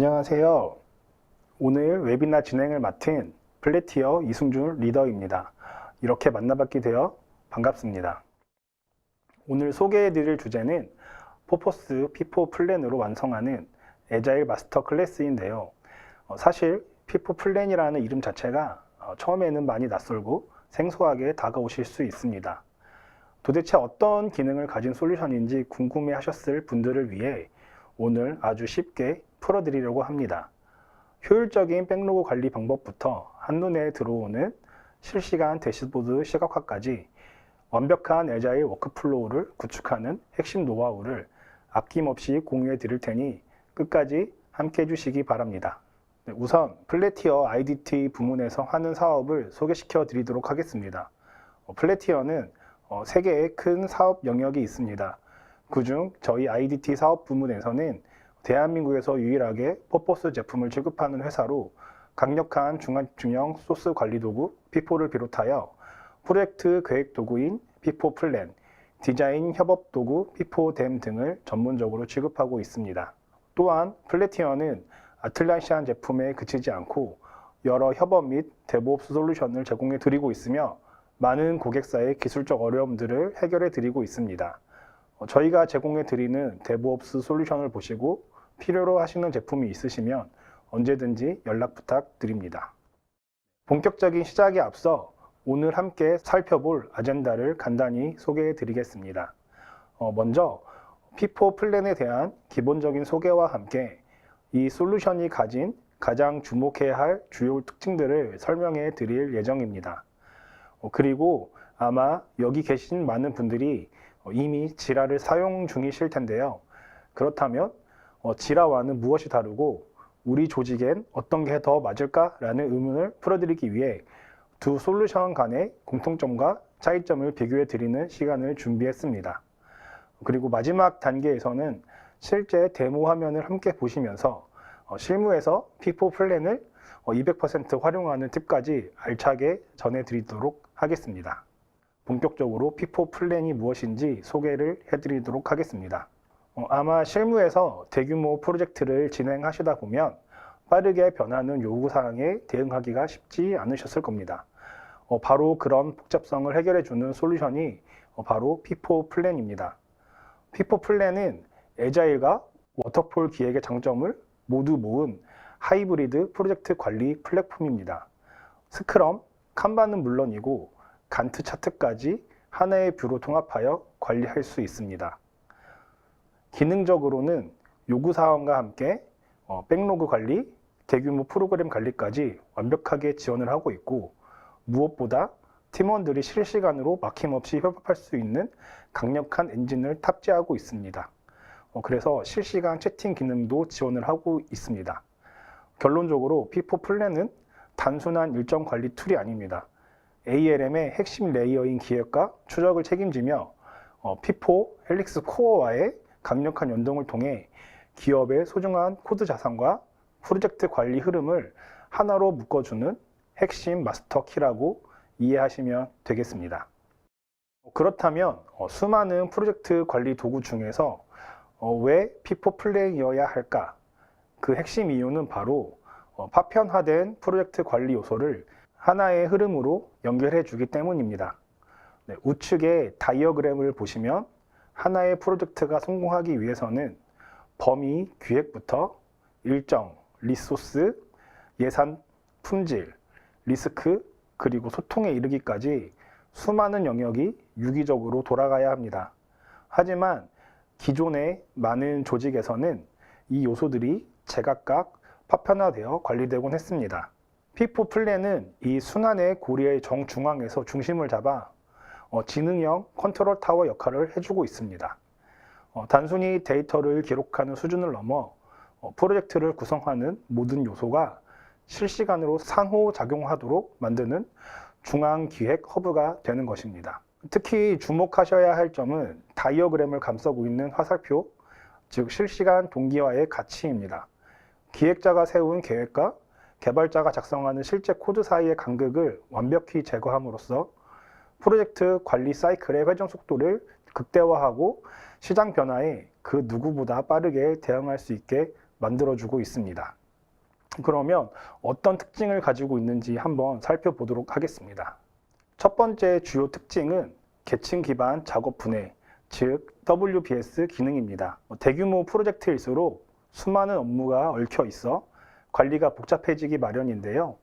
안녕하세요. 오늘 웨비나 진행을 맡은 플래티어 이승준 리더입니다. 이렇게 만나뵙게 되어 반갑습니다. 오늘 소개해드릴 주제는 포포스 P4 플랜으로 완성하는 애자일 마스터 클래스인데요. 사실 P4 플랜이라는 이름 자체가 처음에는 많이 낯설고 생소하게 다가오실 수 있습니다. 도대체 어떤 기능을 가진 솔루션인지 궁금해 하셨을 분들을 위해 오늘 아주 쉽게 풀어드리려고 합니다. 효율적인 백로그 관리 방법부터 한눈에 들어오는 실시간 대시보드 시각화까지 완벽한 애자일 워크플로우를 구축하는 핵심 노하우를 아낌없이 공유해 드릴 테니 끝까지 함께 해주시기 바랍니다. 우선 플래티어 IDT 부문에서 하는 사업을 소개시켜 드리도록 하겠습니다. 플래티어는 3개의 큰 사업 영역이 있습니다. 그중 저희 IDT 사업 부문에서는 대한민국에서 유일하게 퍼포스 제품을 취급하는 회사로 강력한 중앙 소스 관리 도구 P4를 비롯하여 프로젝트 계획 도구인 P4 플랜, 디자인 협업 도구 P4 댐 등을 전문적으로 취급하고 있습니다. 또한 플래티어는 아틀란시안 제품에 그치지 않고 여러 협업 및 데브옵스 솔루션을 제공해 드리고 있으며 많은 고객사의 기술적 어려움들을 해결해 드리고 있습니다. 저희가 제공해 드리는 데브옵스 솔루션을 보시고 필요로 하시는 제품이 있으시면 언제든지 연락 부탁드립니다. 본격적인 시작에 앞서 오늘 함께 살펴볼 아젠다를 간단히 소개해 드리겠습니다. 먼저 P4 플랜에 대한 기본적인 소개와 함께 이 솔루션이 가진 가장 주목해야 할 주요 특징들을 설명해 드릴 예정입니다. 그리고 아마 여기 계신 많은 분들이 이미 지라를 사용 중이실 텐데요. 그렇다면 지라와는 무엇이 다르고 우리 조직엔 어떤 게 더 맞을까라는 의문을 풀어드리기 위해 두 솔루션 간의 공통점과 차이점을 비교해 드리는 시간을 준비했습니다. 그리고 마지막 단계에서는 실제 데모 화면을 함께 보시면서 실무에서 P4 플랜을 200% 활용하는 팁까지 알차게 전해드리도록 하겠습니다. 본격적으로 P4 플랜이 무엇인지 소개를 해드리도록 하겠습니다. 아마 실무에서 대규모 프로젝트를 진행하시다 보면 빠르게 변하는 요구사항에 대응하기가 쉽지 않으셨을 겁니다. 바로 그런 복잡성을 해결해주는 솔루션이 바로 P4 플랜입니다. P4 플랜은 애자일과 워터폴 기획의 장점을 모두 모은 하이브리드 프로젝트 관리 플랫폼입니다. 스크럼, 칸반은 물론이고 간트 차트까지 하나의 뷰로 통합하여 관리할 수 있습니다. 기능적으로는 요구사항과 함께 백로그 관리, 대규모 프로그램 관리까지 완벽하게 지원을 하고 있고 무엇보다 팀원들이 실시간으로 막힘없이 협업할 수 있는 강력한 엔진을 탑재하고 있습니다. 그래서 실시간 채팅 기능도 지원을 하고 있습니다. 결론적으로 P4 플랜은 단순한 일정 관리 툴이 아닙니다. ALM의 핵심 레이어인 기획과 추적을 책임지며 P4 헬릭스 코어와의 강력한 연동을 통해 기업의 소중한 코드 자산과 프로젝트 관리 흐름을 하나로 묶어주는 핵심 마스터 키라고 이해하시면 되겠습니다. 그렇다면 수많은 프로젝트 관리 도구 중에서 왜 P4 플랜이어야 할까? 그 핵심 이유는 바로 파편화된 프로젝트 관리 요소를 하나의 흐름으로 연결해 주기 때문입니다. 우측의 다이어그램을 보시면 하나의 프로젝트가 성공하기 위해서는 범위 기획부터 일정, 리소스, 예산, 품질, 리스크, 그리고 소통에 이르기까지 수많은 영역이 유기적으로 돌아가야 합니다. 하지만 기존의 많은 조직에서는 이 요소들이 제각각 파편화되어 관리되곤 했습니다. P4 플랜은 이 순환의 고리의 정중앙에서 중심을 잡아 지능형 컨트롤 타워 역할을 해주고 있습니다. 단순히 데이터를 기록하는 수준을 넘어 프로젝트를 구성하는 모든 요소가 실시간으로 상호작용하도록 만드는 중앙기획 허브가 되는 것입니다. 특히 주목하셔야 할 점은 다이어그램을 감싸고 있는 화살표, 즉 실시간 동기화의 가치입니다. 기획자가 세운 계획과 개발자가 작성하는 실제 코드 사이의 간극을 완벽히 제거함으로써 프로젝트 관리 사이클의 회전 속도를 극대화하고 시장 변화에 그 누구보다 빠르게 대응할 수 있게 만들어주고 있습니다. 그러면 어떤 특징을 가지고 있는지 한번 살펴보도록 하겠습니다. 첫 번째 주요 특징은 계층 기반 작업 분해, 즉 WBS 기능입니다. 대규모 프로젝트일수록 수많은 업무가 얽혀 있어 관리가 복잡해지기 마련인데요.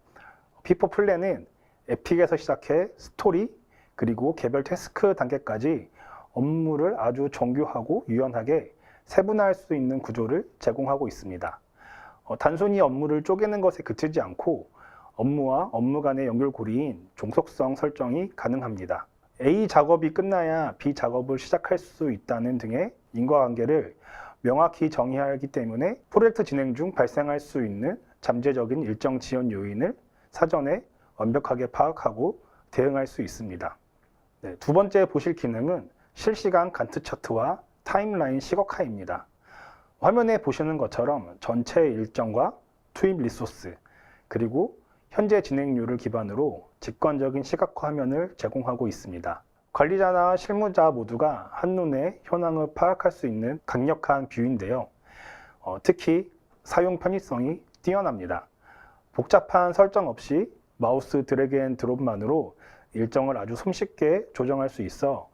피포 플랜은 에픽에서 시작해 스토리, 그리고 개별 태스크 단계까지 업무를 아주 정교하고 유연하게 세분화할 수 있는 구조를 제공하고 있습니다. 단순히 업무를 쪼개는 것에 그치지 않고 업무와 업무 간의 연결고리인 종속성 설정이 가능합니다. A 작업이 끝나야 B 작업을 시작할 수 있다는 등의 인과관계를 명확히 정의하기 때문에 프로젝트 진행 중 발생할 수 있는 잠재적인 일정 지연 요인을 사전에 완벽하게 파악하고 대응할 수 있습니다. 두 번째 보실 기능은 실시간 간트 차트와 타임라인 시각화입니다. 화면에 보시는 것처럼 전체 일정과 투입 리소스, 그리고 현재 진행률을 기반으로 직관적인 시각화 화면을 제공하고 있습니다. 관리자나 실무자 모두가 한눈에 현황을 파악할 수 있는 강력한 뷰인데요. 특히 사용 편의성이 뛰어납니다. 복잡한 설정 없이 마우스 드래그 앤 드롭만으로 일정을 아주 손쉽게 조정할 수 있어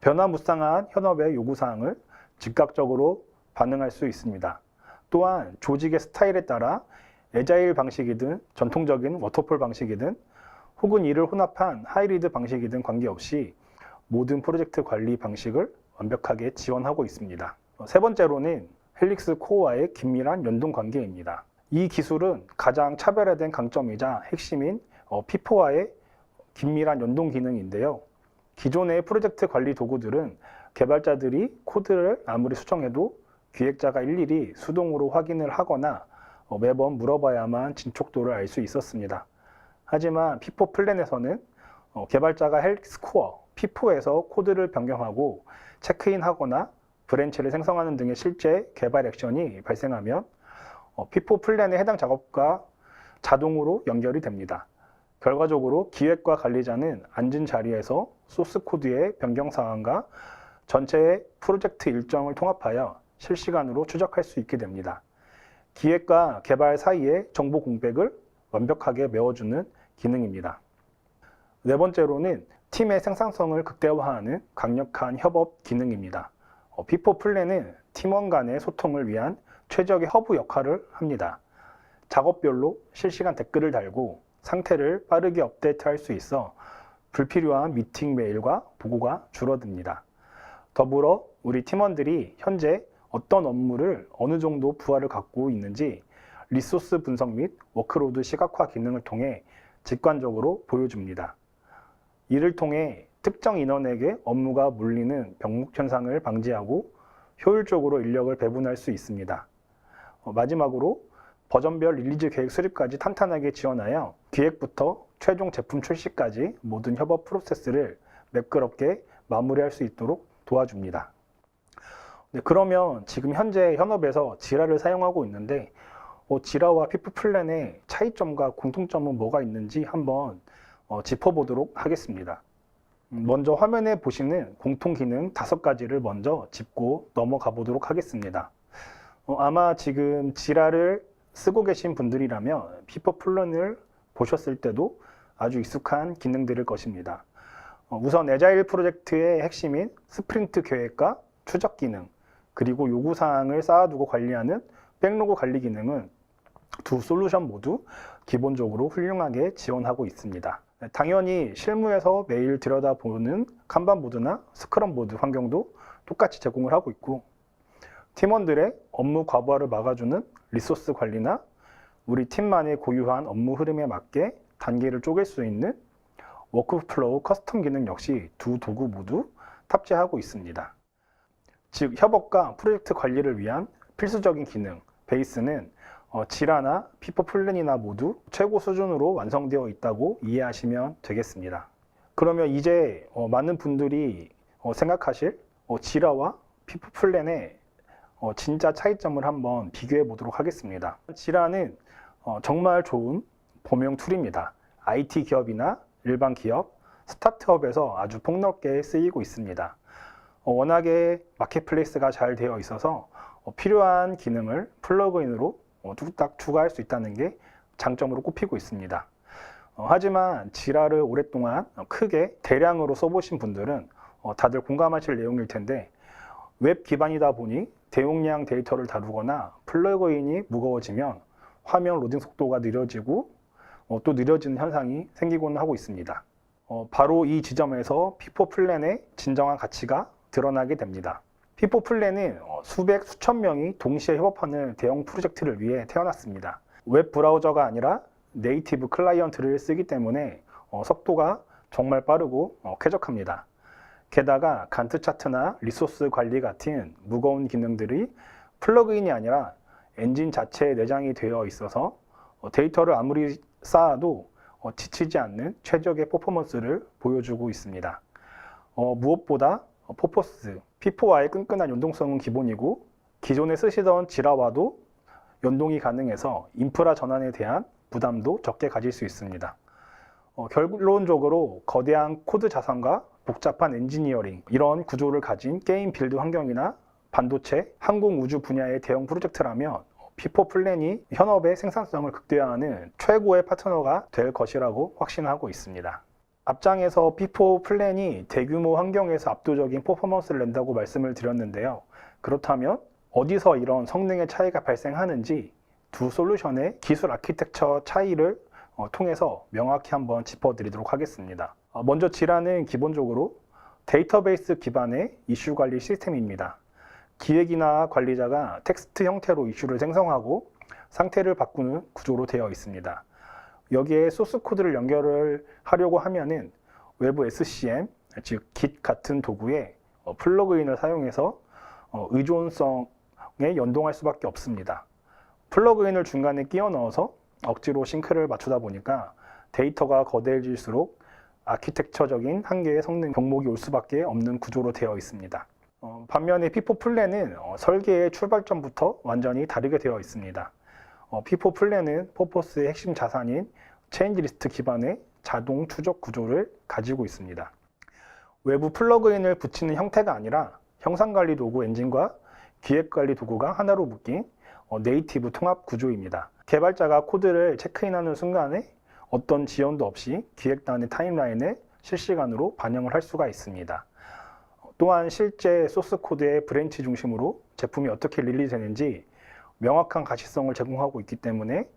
변화무쌍한 현업의 요구사항을 즉각적으로 반응할 수 있습니다. 또한 조직의 스타일에 따라 애자일 방식이든 전통적인 워터폴 방식이든 혹은 이를 혼합한 하이브리드 방식이든 관계없이 모든 프로젝트 관리 방식을 완벽하게 지원하고 있습니다. 세 번째로는 헬릭스 코어와의 긴밀한 연동 관계입니다. 이 기술은 가장 차별화된 강점이자 핵심인 피포와의 긴밀한 연동 기능인데요. 기존의 프로젝트 관리 도구들은 개발자들이 코드를 아무리 수정해도 기획자가 일일이 수동으로 확인을 하거나 매번 물어봐야만 진척도를 알 수 있었습니다. 하지만 피포 플랜에서는 개발자가 헬릭스 코어, 피포에서 코드를 변경하고 체크인하거나 브랜치를 생성하는 등의 실제 개발 액션이 발생하면 피포 플랜의 해당 작업과 자동으로 연결이 됩니다. 결과적으로 기획과 관리자는 앉은 자리에서 소스 코드의 변경 사항과 전체의 프로젝트 일정을 통합하여 실시간으로 추적할 수 있게 됩니다. 기획과 개발 사이의 정보 공백을 완벽하게 메워주는 기능입니다. 네 번째로는 팀의 생산성을 극대화하는 강력한 협업 기능입니다. 피포 플랜은 팀원 간의 소통을 위한 최적의 허브 역할을 합니다. 작업별로 실시간 댓글을 달고 상태를 빠르게 업데이트할 수 있어 불필요한 미팅 메일과 보고가 줄어듭니다. 더불어 우리 팀원들이 현재 어떤 업무를 어느 정도 부하를 갖고 있는지 리소스 분석 및 워크로드 시각화 기능을 통해 직관적으로 보여줍니다. 이를 통해 특정 인원에게 업무가 몰리는 병목 현상을 방지하고 효율적으로 인력을 배분할 수 있습니다. 마지막으로 버전별 릴리즈 계획 수립까지 탄탄하게 지원하여 기획부터 최종 제품 출시까지 모든 협업 프로세스를 매끄럽게 마무리할 수 있도록 도와줍니다. 그러면 지금 현재 현업에서 지라를 사용하고 있는데 지라와 피포 플랜의 차이점과 공통점은 뭐가 있는지 한번 짚어보도록 하겠습니다. 먼저 화면에 보시는 공통 기능 5가지를 먼저 짚고 넘어가 보도록 하겠습니다. 아마 지금 지라를 쓰고 계신 분들이라면 피포 플랜을 보셨을 때도 아주 익숙한 기능들일 것입니다. 우선 애자일 프로젝트의 핵심인 스프린트 계획과 추적 기능, 그리고 요구사항을 쌓아두고 관리하는 백로그 관리 기능은 두 솔루션 모두 기본적으로 훌륭하게 지원하고 있습니다. 당연히 실무에서 매일 들여다보는 칸반보드나 스크럼보드 환경도 똑같이 제공을 하고 있고, 팀원들의 업무 과부하를 막아주는 리소스 관리나 우리 팀만의 고유한 업무 흐름에 맞게 단계를 쪼갤 수 있는 워크플로우 커스텀 기능 역시 두 도구 모두 탑재하고 있습니다. 즉, 협업과 프로젝트 관리를 위한 필수적인 기능, 베이스는 지라나 피포 플랜이나 모두 최고 수준으로 완성되어 있다고 이해하시면 되겠습니다. 그러면 이제 많은 분들이 생각하실 지라와 피포 플랜의 진짜 차이점을 한번 비교해 보도록 하겠습니다. 지라는 정말 좋은 범용 툴입니다. IT 기업이나 일반 기업, 스타트업에서 아주 폭넓게 쓰이고 있습니다. 워낙에 마켓플레이스가 잘 되어 있어서 필요한 기능을 플러그인으로 뚝딱 추가할 수 있다는 게 장점으로 꼽히고 있습니다. 하지만 지라를 오랫동안 크게 대량으로 써보신 분들은 다들 공감하실 내용일 텐데, 웹 기반이다 보니 대용량 데이터를 다루거나 플러그인이 무거워지면 화면 로딩 속도가 느려지고 또 느려지는 현상이 생기곤 하고 있습니다. 바로 이 지점에서 피포 플랜의 진정한 가치가 드러나게 됩니다. 피포 플랜은 수백, 수천 명이 동시에 협업하는 대형 프로젝트를 위해 태어났습니다. 웹 브라우저가 아니라 네이티브 클라이언트를 쓰기 때문에 속도가 정말 빠르고 쾌적합니다. 게다가 간트 차트나 리소스 관리 같은 무거운 기능들이 플러그인이 아니라 엔진 자체에 내장이 되어 있어서 데이터를 아무리 쌓아도 지치지 않는 최적의 퍼포먼스를 보여주고 있습니다. 무엇보다 포포스, 피포와의 끈끈한 연동성은 기본이고, 기존에 쓰시던 지라와도 연동이 가능해서 인프라 전환에 대한 부담도 적게 가질 수 있습니다. 결론적으로 거대한 코드 자산과 복잡한 엔지니어링, 이런 구조를 가진 게임 빌드 환경이나 반도체, 항공 우주 분야의 대형 프로젝트라면 피포 플랜이 현업의 생산성을 극대화하는 최고의 파트너가 될 것이라고 확신하고 있습니다. 앞장에서 피포 플랜이 대규모 환경에서 압도적인 퍼포먼스를 낸다고 말씀을 드렸는데요. 그렇다면 어디서 이런 성능의 차이가 발생하는지 두 솔루션의 기술 아키텍처 차이를 통해서 명확히 한번 짚어드리도록 하겠습니다. 먼저 지라는 기본적으로 데이터베이스 기반의 이슈 관리 시스템입니다. 기획이나 관리자가 텍스트 형태로 이슈를 생성하고 상태를 바꾸는 구조로 되어 있습니다. 여기에 소스 코드를 연결을 하려고 하면은 외부 SCM, 즉 Git 같은 도구에 플러그인을 사용해서 의존성에 연동할 수밖에 없습니다. 플러그인을 중간에 끼워 넣어서 억지로 싱크를 맞추다 보니까 데이터가 거대해질수록 아키텍처적인 한계의 성능 병목이 올 수밖에 없는 구조로 되어 있습니다. 반면에 피포 플랜은 설계의 출발점부터 완전히 다르게 되어 있습니다. 피포 플랜은 포포스의 핵심 자산인 체인지 리스트 기반의 자동 추적 구조를 가지고 있습니다. 외부 플러그인을 붙이는 형태가 아니라 형상관리 도구 엔진과 기획관리 도구가 하나로 묶인 네이티브 통합 구조입니다. 개발자가 코드를 체크인하는 순간에 어떤 지연도 없이 기획단의 타임라인에 실시간으로 반영을 할 수가 있습니다. 또한 실제 소스 코드의 브랜치 중심으로 제품이 어떻게 릴리즈되는지 명확한 가시성을 제공하고 있기 때문에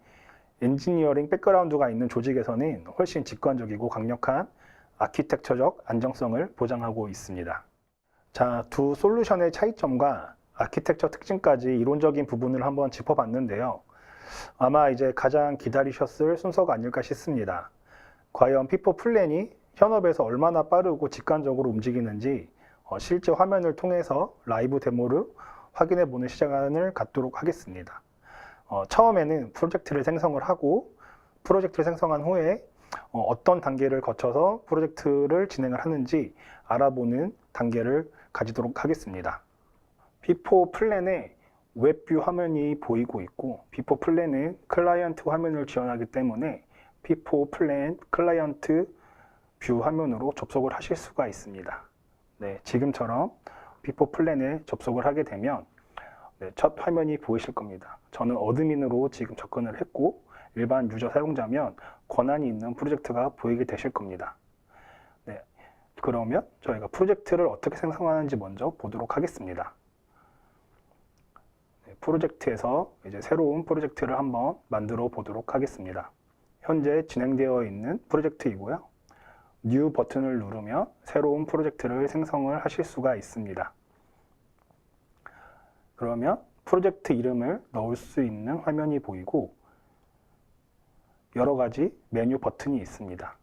엔지니어링 백그라운드가 있는 조직에서는 훨씬 직관적이고 강력한 아키텍처적 안정성을 보장하고 있습니다. 자, 두 솔루션의 차이점과 아키텍처 특징까지 이론적인 부분을 한번 짚어봤는데요. 아마 이제 가장 기다리셨을 순서가 아닐까 싶습니다. 과연 피포 플랜이 현업에서 얼마나 빠르고 직관적으로 움직이는지 실제 화면을 통해서 라이브 데모를 확인해 보는 시간을 갖도록 하겠습니다. 처음에는 프로젝트를 생성을 하고, 프로젝트를 생성한 후에 어떤 단계를 거쳐서 프로젝트를 진행을 하는지 알아보는 단계를 가지도록 하겠습니다. 피포 플랜에 웹뷰 화면이 보이고 있고, 피포 플랜은 클라이언트 화면을 지원하기 때문에 피포 플랜 클라이언트 뷰 화면으로 접속을 하실 수가 있습니다. 네, 지금처럼 피포 플랜에 접속을 하게 되면 첫 화면이 보이실 겁니다. 저는 어드민으로 지금 접근을 했고, 일반 유저 사용자면 권한이 있는 프로젝트가 보이게 되실 겁니다. 네, 그러면 저희가 프로젝트를 어떻게 생성하는지 먼저 보도록 하겠습니다. 네, 프로젝트에서 이제 새로운 프로젝트를 한번 만들어 보도록 하겠습니다. 현재 진행되어 있는 프로젝트이고요. 뉴 버튼을 누르면 새로운 프로젝트를 생성을 하실 수가 있습니다. 그러면 프로젝트 이름을 넣을 수 있는 화면이 보이고, 여러 가지 메뉴 버튼이 있습니다.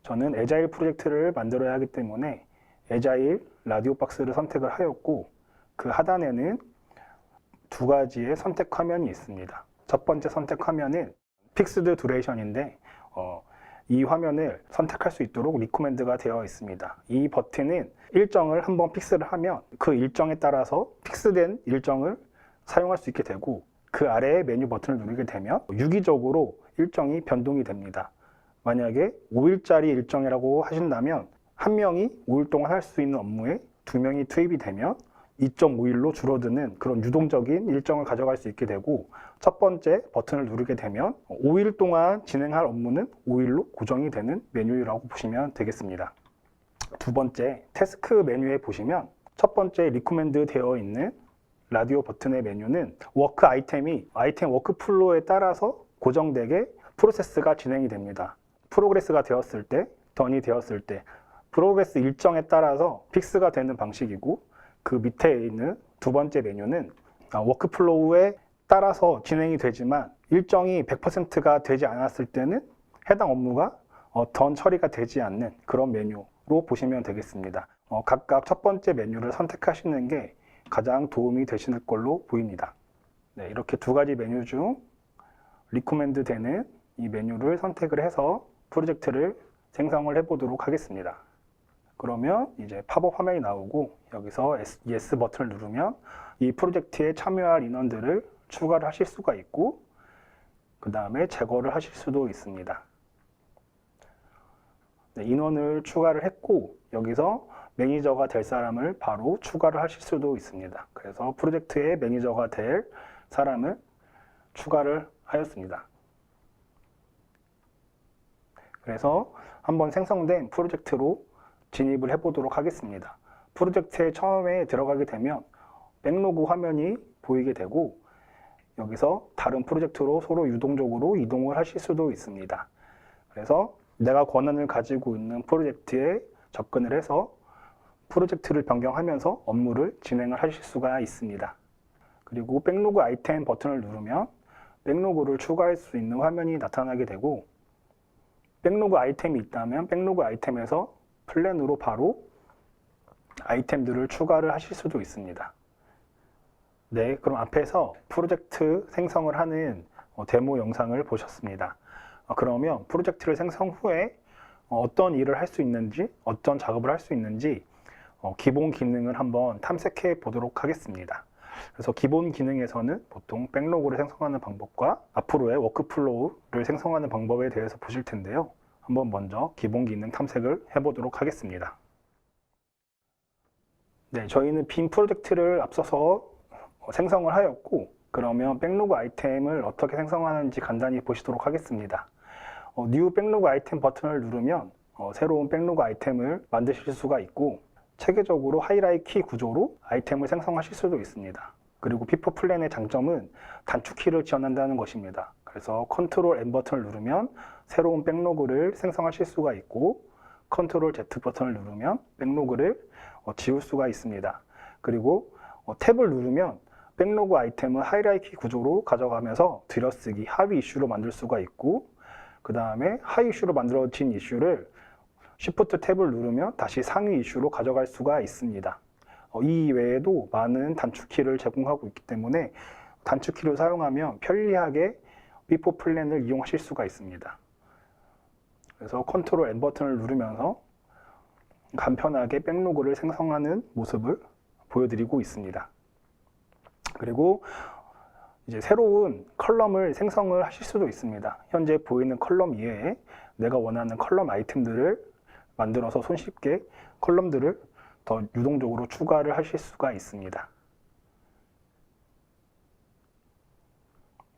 저는 에자일 프로젝트를 만들어야 하기 때문에 에자일 라디오 박스를 선택을 하였고, 그 하단에는 두 가지의 선택 화면이 있습니다. 첫 번째 선택 화면은 픽스드 듀레이션인데 이 화면을 선택할 수 있도록 리코멘드가 되어 있습니다. 이 버튼은 일정을 한번 픽스를 하면 그 일정에 따라서 픽스된 일정을 사용할 수 있게 되고, 그 아래에 메뉴 버튼을 누르게 되면 유기적으로 일정이 변동이 됩니다. 만약에 5일짜리 일정이라고 하신다면 한 명이 5일 동안 할 수 있는 업무에 2명이 투입이 되면 2.5일로 줄어드는 그런 유동적인 일정을 가져갈 수 있게 되고, 첫 번째 버튼을 누르게 되면 5일 동안 진행할 업무는 5일로 고정이 되는 메뉴라고 보시면 되겠습니다. 두 번째, 태스크 메뉴에 보시면 첫 번째 리코멘드 되어 있는 라디오 버튼의 메뉴는 워크 아이템이 아이템 워크플로우에 따라서 고정되게 프로세스가 진행이 됩니다. 프로그레스가 되었을 때, 던이 되었을 때 프로그레스 일정에 따라서 픽스가 되는 방식이고, 그 밑에 있는 두 번째 메뉴는 워크플로우에 따라서 진행이 되지만 일정이 100%가 되지 않았을 때는 해당 업무가 던 처리가 되지 않는 그런 메뉴로 보시면 되겠습니다. 각각 첫 번째 메뉴를 선택하시는 게 가장 도움이 되실 걸로 보입니다. 네, 이렇게 두 가지 메뉴 중 리코멘드 되는 이 메뉴를 선택을 해서 프로젝트를 생성을 해 보도록 하겠습니다. 그러면 이제 팝업 화면이 나오고, 여기서 Yes 버튼을 누르면 이 프로젝트에 참여할 인원들을 추가를 하실 수가 있고, 그 다음에 제거를 하실 수도 있습니다. 네, 인원을 추가를 했고, 여기서 매니저가 될 사람을 바로 추가를 하실 수도 있습니다. 그래서 프로젝트의 매니저가 될 사람을 추가를 하였습니다. 그래서 한번 생성된 프로젝트로 진입을 해보도록 하겠습니다. 프로젝트에 처음에 들어가게 되면 백로그 화면이 보이게 되고, 여기서 다른 프로젝트로 서로 유동적으로 이동을 하실 수도 있습니다. 그래서 내가 권한을 가지고 있는 프로젝트에 접근을 해서 프로젝트를 변경하면서 업무를 진행을 하실 수가 있습니다. 그리고 백로그 아이템 버튼을 누르면 백로그를 추가할 수 있는 화면이 나타나게 되고, 백로그 아이템이 있다면 백로그 아이템에서 플랜으로 바로 아이템들을 추가를 하실 수도 있습니다. 네, 그럼 앞에서 프로젝트 생성을 하는 데모 영상을 보셨습니다. 그러면 프로젝트를 생성 후에 어떤 일을 할 수 있는지, 어떤 작업을 할 수 있는지 기본 기능을 한번 탐색해 보도록 하겠습니다. 그래서 기본 기능에서는 보통 백로그를 생성하는 방법과 앞으로의 워크플로우를 생성하는 방법에 대해서 보실 텐데요. 한번 먼저 기본 기능 탐색을 해보도록 하겠습니다. 네, 저희는 빈 프로젝트를 앞서서 생성을 하였고, 그러면 백로그 아이템을 어떻게 생성하는지 간단히 보시도록 하겠습니다. New 백로그 아이템 버튼을 누르면 새로운 백로그 아이템을 만드실 수가 있고, 체계적으로 하이라이키 구조로 아이템을 생성하실 수도 있습니다. 그리고 피포 플랜의 장점은 단축키를 지원한다는 것입니다. 그래서 컨트롤 N 버튼을 누르면 새로운 백로그를 생성하실 수가 있고, 컨트롤 Z 버튼을 누르면 백로그를 지울 수가 있습니다. 그리고 탭을 누르면 백로그 아이템을 하이라이키 구조로 가져가면서 들여쓰기, 하위 이슈로 만들 수가 있고, 그 다음에 하위 이슈로 만들어진 이슈를 Shift 탭을 누르면 다시 상위 이슈로 가져갈 수가 있습니다. 이 외에도 많은 단축키를 제공하고 있기 때문에 단축키를 사용하면 편리하게 비포 플랜을 이용하실 수가 있습니다. 그래서 컨트롤 N 버튼을 누르면서 간편하게 백로그를 생성하는 모습을 보여드리고 있습니다. 그리고 이제 새로운 컬럼을 생성을 하실 수도 있습니다. 현재 보이는 컬럼 이외에 내가 원하는 컬럼 아이템들을 만들어서 손쉽게 컬럼들을 더 유동적으로 추가를 하실 수가 있습니다.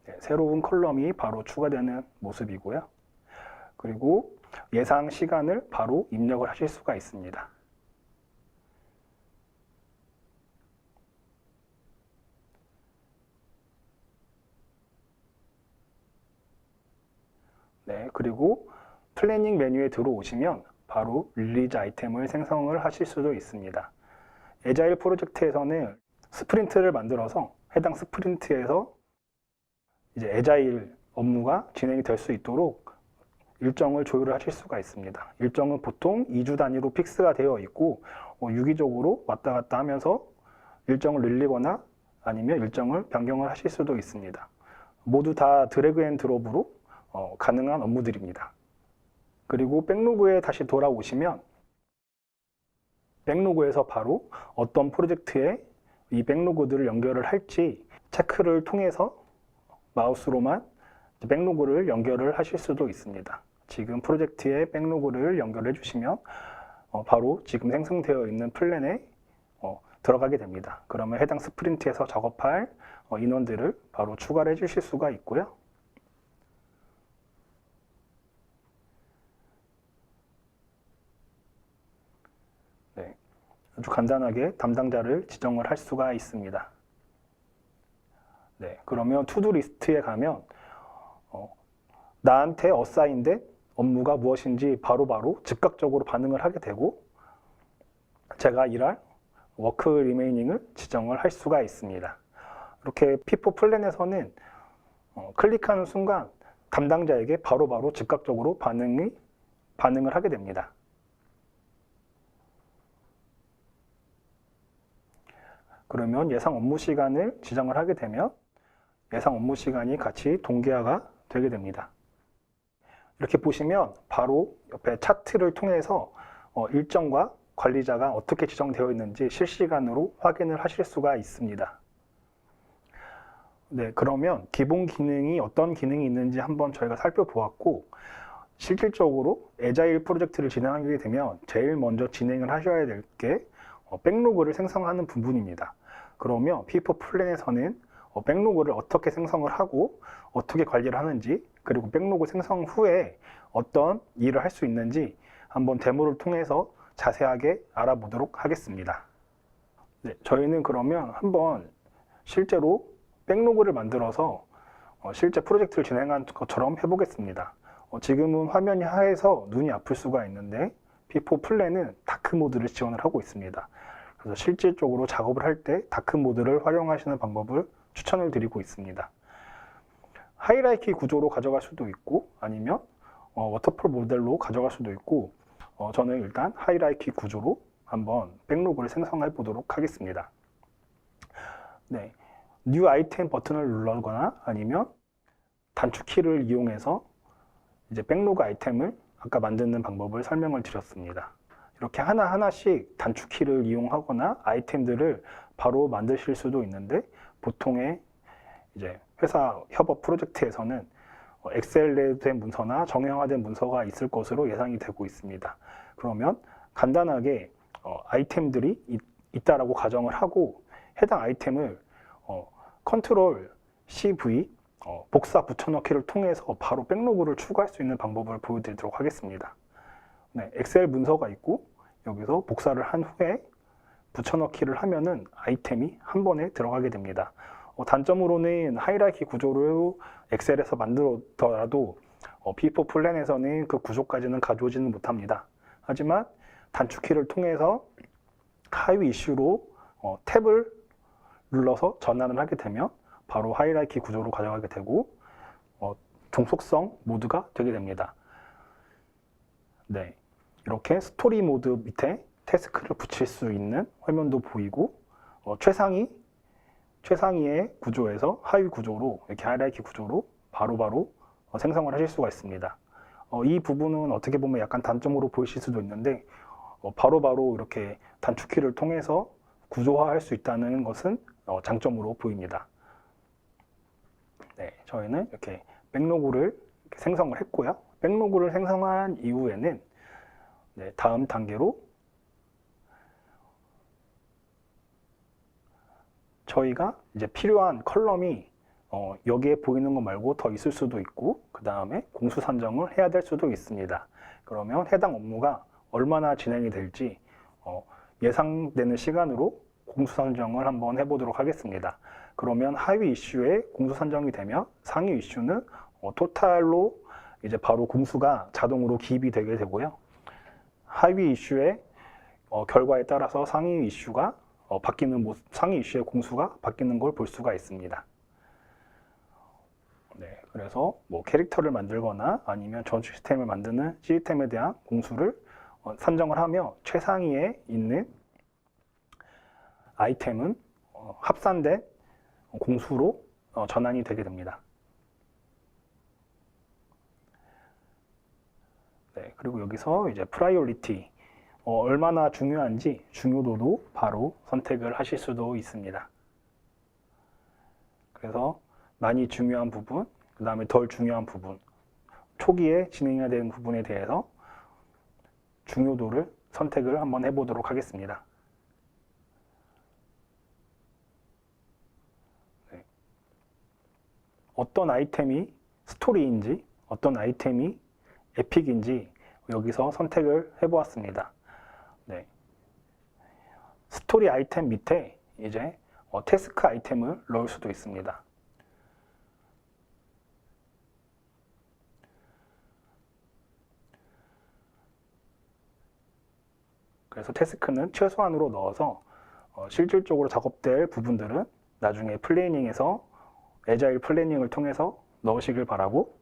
네, 새로운 컬럼이 바로 추가되는 모습이고요. 그리고 예상 시간을 바로 입력을 하실 수가 있습니다. 네, 그리고 플래닝 메뉴에 들어오시면 바로 릴리즈 아이템을 생성을 하실 수도 있습니다. 애자일 프로젝트에서는 스프린트를 만들어서 해당 스프린트에서 이제 애자일 업무가 진행이 될 수 있도록 일정을 조율을 하실 수가 있습니다. 일정은 보통 2주 단위로 픽스가 되어 있고, 유기적으로 왔다 갔다 하면서 일정을 늘리거나 아니면 일정을 변경을 하실 수도 있습니다. 모두 다 드래그 앤 드롭으로 가능한 업무들입니다. 그리고 백로그에 다시 돌아오시면 백로그에서 바로 어떤 프로젝트에 이 백로그들을 연결을 할지 체크를 통해서 마우스로만 백로그를 연결을 하실 수도 있습니다. 지금 프로젝트에 백로그를 연결해 주시면 바로 지금 생성되어 있는 플랜에 들어가게 됩니다. 그러면 해당 스프린트에서 작업할 인원들을 바로 추가를 해주실 수가 있고요. 네, 아주 간단하게 담당자를 지정을 할 수가 있습니다. 네, 그러면 투두 리스트에 가면 나한테 어사인된 업무가 무엇인지 바로바로 즉각적으로 반응을 하게 되고 제가 일할 워크 리메이닝을 지정을 할 수가 있습니다. 이렇게 P4 플랜에서는 클릭하는 순간 담당자에게 바로바로 즉각적으로 반응을 하게 됩니다. 그러면 예상 업무 시간을 지정을 하게 되면 예상 업무 시간이 같이 동기화가 되게 됩니다. 이렇게 보시면 바로 옆에 차트를 통해서 일정과 관리자가 어떻게 지정되어 있는지 실시간으로 확인을 하실 수가 있습니다. 네, 그러면 기본 기능이 어떤 기능이 있는지 한번 저희가 살펴보았고 실질적으로 애자일 프로젝트를 진행하게 되면 제일 먼저 진행을 하셔야 될 게 백로그를 생성하는 부분입니다. 그러면 P4 플랜에서는 백로그를 어떻게 생성을 하고 어떻게 관리를 하는지 그리고 백로그 생성 후에 어떤 일을 할 수 있는지 한번 데모를 통해서 자세하게 알아보도록 하겠습니다. 네, 저희는 그러면 한번 실제로 백로그를 만들어서 실제 프로젝트를 진행한 것처럼 해보겠습니다. 지금은 화면이 하얘서 눈이 아플 수가 있는데 P4 플랜은 다크 모드를 지원을 하고 있습니다. 그래서 실질적으로 작업을 할 때 다크 모드를 활용하시는 방법을 추천을 드리고 있습니다. 하이라이키 구조로 가져갈 수도 있고 아니면 워터폴 모델로 가져갈 수도 있고 저는 일단 하이라이키 구조로 한번 백로그를 생성해 보도록 하겠습니다. 네, 뉴 아이템 버튼을 눌러거나 아니면 단축키를 이용해서 이제 백로그 아이템을 아까 만드는 방법을 설명을 드렸습니다. 이렇게 하나하나씩 단축키를 이용하거나 아이템들을 바로 만드실 수도 있는데 보통의 이제 회사 협업 프로젝트에서는 엑셀에 된 문서나 정형화된 문서가 있을 것으로 예상이 되고 있습니다. 그러면 간단하게 아이템들이 있다라고 가정을 하고 해당 아이템을 컨트롤 CV 복사 붙여넣기를 통해서 바로 백로그를 추가할 수 있는 방법을 보여드리도록 하겠습니다. 네, 엑셀 문서가 있고 여기서 복사를 한 후에 붙여넣기를 하면은 아이템이 한 번에 들어가게 됩니다. 단점으로는 하이라이키 구조를 엑셀에서 만들었더라도 P4 플랜에서는 그 구조까지는 가져오지는 못합니다. 하지만 단축키를 통해서 하위 이슈로 탭을 눌러서 전환을 하게 되면 바로 하이라이키 구조로 가져가게 되고 종속성 모드가 되게 됩니다. 네, 이렇게 스토리 모드 밑에 태스크를 붙일 수 있는 화면도 보이고 최상위의 구조에서 하위 구조로 이렇게 하이라이키 구조로 바로바로 생성을 하실 수가 있습니다. 이 부분은 어떻게 보면 약간 단점으로 보이실 수도 있는데 바로바로 이렇게 단축키를 통해서 구조화할 수 있다는 것은 장점으로 보입니다. 네, 저희는 이렇게 백로그를 이렇게 생성을 했고요. 백로그를 생성한 이후에는 네, 다음 단계로 저희가 이제 필요한 컬럼이 여기에 보이는 것 말고 더 있을 수도 있고 그 다음에 공수 산정을 해야 될 수도 있습니다. 그러면 해당 업무가 얼마나 진행이 될지 예상되는 시간으로 공수 산정을 한번 해보도록 하겠습니다. 그러면 하위 이슈에 공수 산정이 되면 상위 이슈는 토탈로 이제 바로 공수가 자동으로 기입이 되게 되고요. 하위 이슈의 결과에 따라서 상위 이슈가 상위 이슈의 공수가 바뀌는 걸 볼 수가 있습니다. 네, 그래서 뭐 캐릭터를 만들거나 아니면 전 시스템을 만드는 시스템에 대한 공수를 산정을 하며 최상위에 있는 아이템은 합산된 공수로 전환이 되게 됩니다. 네, 그리고 여기서 이제 프라이오리티 얼마나 중요한지 중요도도 바로 선택을 하실 수도 있습니다. 그래서 많이 중요한 부분, 그 다음에 덜 중요한 부분, 초기에 진행해야 되는 부분에 대해서 중요도를 선택을 한번 해보도록 하겠습니다. 어떤 아이템이 스토리인지 어떤 아이템이 에픽인지 여기서 선택을 해보았습니다. 네. 스토리 아이템 밑에 이제 태스크 아이템을 넣을 수도 있습니다. 그래서 태스크는 최소한으로 넣어서 실질적으로 작업될 부분들은 나중에 플래닝에서 애자일 플래닝을 통해서 넣으시길 바라고,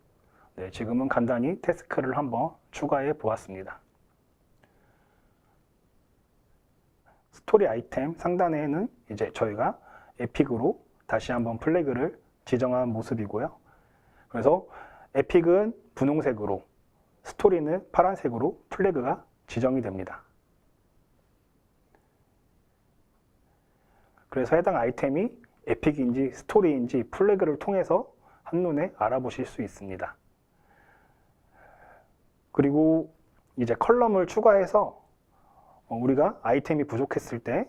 네, 지금은 간단히 태스크를 한번 추가해 보았습니다. 스토리 아이템 상단에는 이제 저희가 에픽으로 다시 한번 플래그를 지정한 모습이고요. 그래서 에픽은 분홍색으로, 스토리는 파란색으로 플래그가 지정이 됩니다. 그래서 해당 아이템이 에픽인지 스토리인지 플래그를 통해서 한눈에 알아보실 수 있습니다. 그리고 이제 컬럼을 추가해서 우리가 아이템이 부족했을 때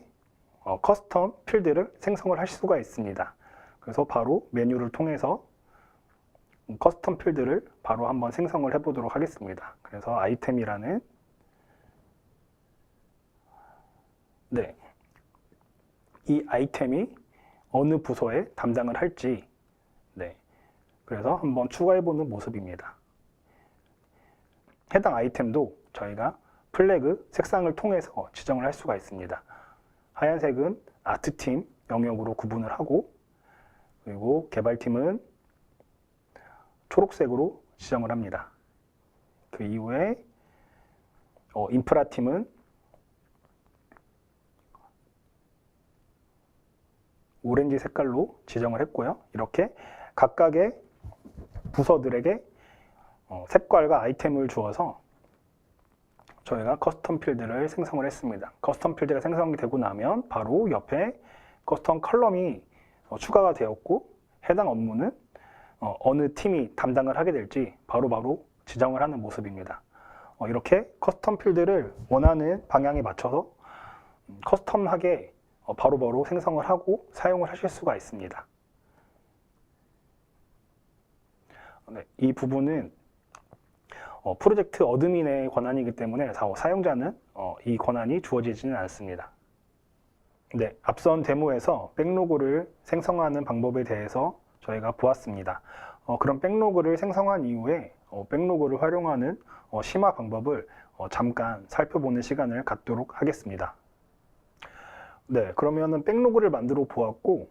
커스텀 필드를 생성을 할 수가 있습니다. 그래서 바로 메뉴를 통해서 커스텀 필드를 바로 한번 생성을 해 보도록 하겠습니다. 그래서 아이템이라는, 네, 이 아이템이 어느 부서에 담당을 할지, 네, 그래서 한번 추가해 보는 모습입니다. 해당 아이템도 저희가 플래그 색상을 통해서 지정을 할 수가 있습니다. 하얀색은 아트팀 영역으로 구분을 하고, 그리고 개발팀은 초록색으로 지정을 합니다. 그 이후에 인프라팀은 오렌지 색깔로 지정을 했고요. 이렇게 각각의 부서들에게 색깔과 아이템을 주어서 저희가 커스텀 필드를 생성을 했습니다. 커스텀 필드가 생성이 되고 나면 바로 옆에 커스텀 컬럼이 추가가 되었고, 해당 업무는 어느 팀이 담당을 하게 될지 바로바로 지정을 하는 모습입니다. 이렇게 커스텀 필드를 원하는 방향에 맞춰서 커스텀하게 바로바로 생성을 하고 사용을 하실 수가 있습니다. 네, 이 부분은 프로젝트 어드민의 권한이기 때문에 사용자는 이 권한이 주어지지는 않습니다. 네, 앞선 데모에서 백로그를 생성하는 방법에 대해서 저희가 보았습니다. 그럼 백로그를 생성한 이후에 백로그를 활용하는 심화 방법을 잠깐 살펴보는 시간을 갖도록 하겠습니다. 네, 그러면은 백로그를 만들어 보았고,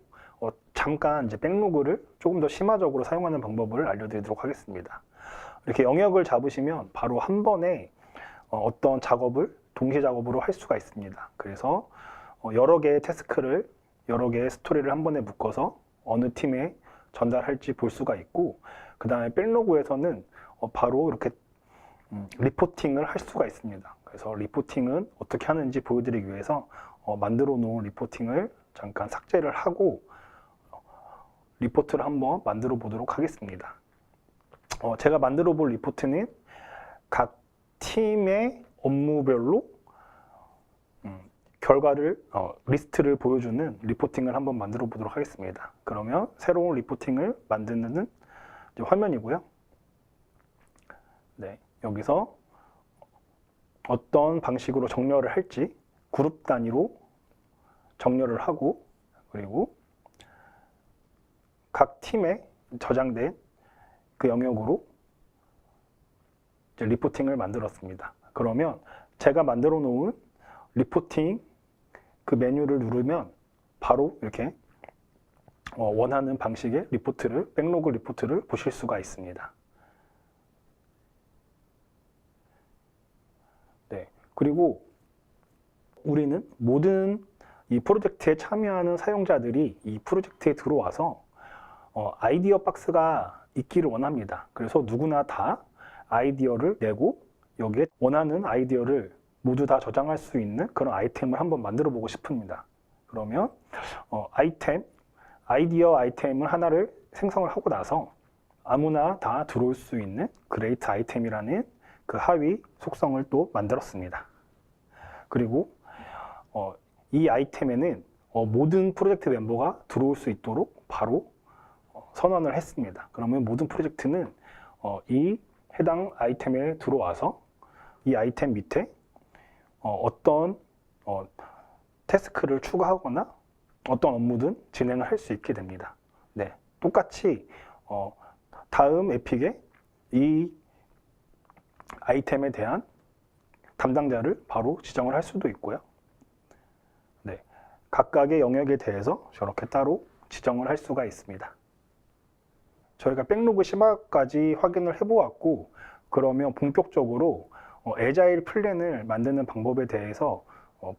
잠깐 이제 백로그를 조금 더 심화적으로 사용하는 방법을 알려드리도록 하겠습니다. 이렇게 영역을 잡으시면 바로 한 번에 어떤 작업을 동시 작업으로 할 수가 있습니다. 그래서 여러 개의 태스크를, 여러 개의 스토리를 한 번에 묶어서 어느 팀에 전달할지 볼 수가 있고, 그 다음에 백로그에서는 바로 이렇게 리포팅을 할 수가 있습니다. 그래서 리포팅은 어떻게 하는지 보여드리기 위해서 만들어 놓은 리포팅을 잠깐 삭제를 하고 리포트를 한번 만들어 보도록 하겠습니다. 제가 만들어 볼 리포트는 각 팀의 업무별로 결과를, 리스트를 보여주는 리포팅을 한번 만들어 보도록 하겠습니다. 그러면 새로운 리포팅을 만드는 화면이고요. 네, 여기서 어떤 방식으로 정렬을 할지 그룹 단위로 정렬을 하고, 그리고 각 팀에 저장된 그 영역으로 이제 리포팅을 만들었습니다. 그러면 제가 만들어 놓은 리포팅 그 메뉴를 누르면 바로 이렇게 원하는 방식의 리포트를, 백로그 리포트를 보실 수가 있습니다. 네, 그리고 우리는 모든 이 프로젝트에 참여하는 사용자들이 이 프로젝트에 들어와서 아이디어 박스가 있기를 원합니다. 그래서 누구나 다 아이디어를 내고 여기에 원하는 아이디어를 모두 다 저장할 수 있는 그런 아이템을 한번 만들어 보고 싶습니다. 그러면 아이디어 아이템을 하나를 생성을 하고 나서 아무나 다 들어올 수 있는 그레이트 아이템이라는 그 하위 속성을 또 만들었습니다. 그리고 이 아이템에는 모든 프로젝트 멤버가 들어올 수 있도록 바로 선언을 했습니다. 그러면 모든 프로젝트는 이 해당 아이템에 들어와서 이 아이템 밑에 어떤 태스크를 추가하거나 어떤 업무든 진행을 할 수 있게 됩니다. 네, 똑같이 다음 에픽에 이 아이템에 대한 담당자를 바로 지정을 할 수도 있고요. 네, 각각의 영역에 대해서 저렇게 따로 지정을 할 수가 있습니다. 저희가 백로그 심화까지 확인을 해보았고, 그러면 본격적으로 애자일 플랜을 만드는 방법에 대해서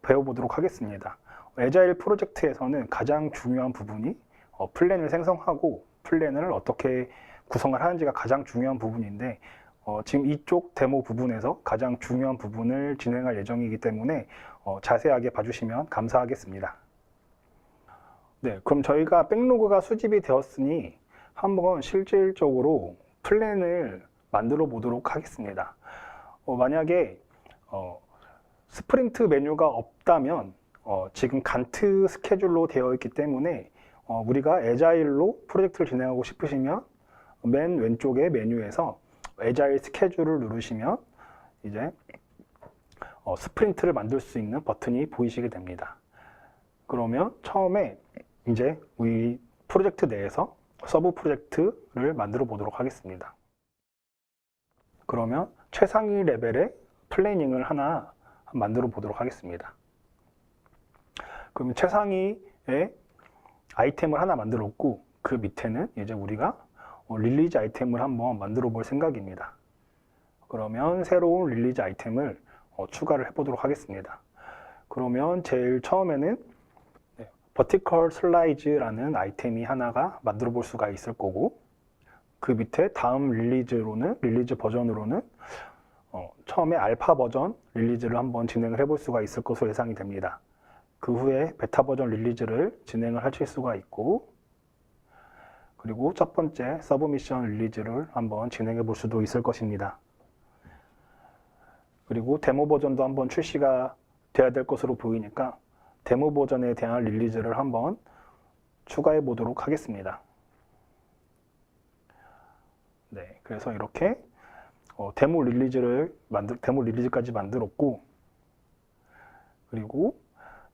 배워보도록 하겠습니다. 애자일 프로젝트에서는 가장 중요한 부분이 플랜을 생성하고 플랜을 어떻게 구성을 하는지가 가장 중요한 부분인데, 지금 이쪽 데모 부분에서 가장 중요한 부분을 진행할 예정이기 때문에 자세하게 봐주시면 감사하겠습니다. 네, 그럼 저희가 백로그가 수집이 되었으니 한번 실질적으로 플랜을 만들어 보도록 하겠습니다. 만약에 스프린트 메뉴가 없다면 지금 간트 스케줄로 되어 있기 때문에 우리가 애자일로 프로젝트를 진행하고 싶으시면 맨 왼쪽의 메뉴에서 애자일 스케줄을 누르시면 이제 스프린트를 만들 수 있는 버튼이 보이시게 됩니다. 그러면 처음에 이제 우리 프로젝트 내에서 서브 프로젝트를 만들어 보도록 하겠습니다. 그러면 최상위 레벨의 플래닝을 하나 만들어 보도록 하겠습니다. 그러면 최상위의 아이템을 하나 만들었고, 그 밑에는 이제 우리가 릴리즈 아이템을 한번 만들어 볼 생각입니다. 그러면 새로운 릴리즈 아이템을 추가를 해 보도록 하겠습니다. 그러면 제일 처음에는 vertical slice라는 아이템이 하나가 만들어 볼 수가 있을 거고, 그 밑에 다음 릴리즈 버전으로는 처음에 알파 버전 릴리즈를 한번 진행을 해볼 수가 있을 것으로 예상이 됩니다. 그 후에 베타 버전 릴리즈를 진행을 하실 수가 있고, 그리고 첫 번째 서브미션 릴리즈를 한번 진행해 볼 수도 있을 것입니다. 그리고 데모 버전도 한번 출시가 돼야 될 것으로 보이니까 데모 버전에 대한 릴리즈를 한번 추가해 보도록 하겠습니다. 네, 그래서 이렇게 데모 릴리즈까지 만들었고, 그리고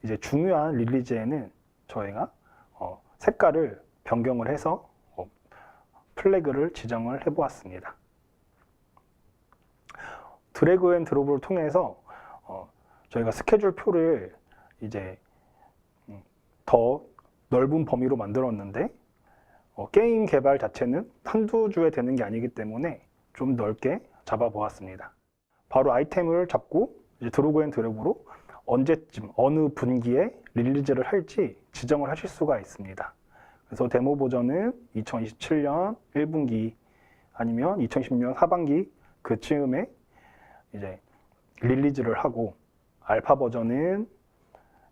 이제 중요한 릴리즈에는 저희가 색깔을 변경을 해서 플래그를 지정을 해 보았습니다. 드래그 앤 드롭을 통해서 저희가 스케줄 표를 이제 더 넓은 범위로 만들었는데, 게임 개발 자체는 한두 주에 되는 게 아니기 때문에 좀 넓게 잡아 보았습니다. 바로 아이템을 잡고 이제 드래그 앤 드롭으로 언제쯤 어느 분기에 릴리즈를 할지 지정을 하실 수가 있습니다. 그래서 데모 버전은 2027년 1분기 아니면 2020년 하반기 그쯤에 이제 릴리즈를 하고, 알파 버전은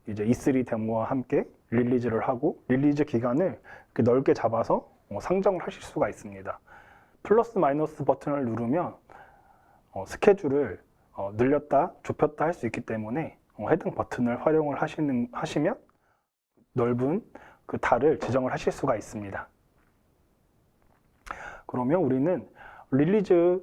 이제 E3 데모와 함께 릴리즈를 하고, 릴리즈 기간을 이렇게 넓게 잡아서 상정을 하실 수가 있습니다. 플러스 마이너스 버튼을 누르면 스케줄을 늘렸다 좁혔다 할 수 있기 때문에 해당 버튼을 활용을 하시면 넓은 그 달을 지정을 하실 수가 있습니다. 그러면 우리는 릴리즈를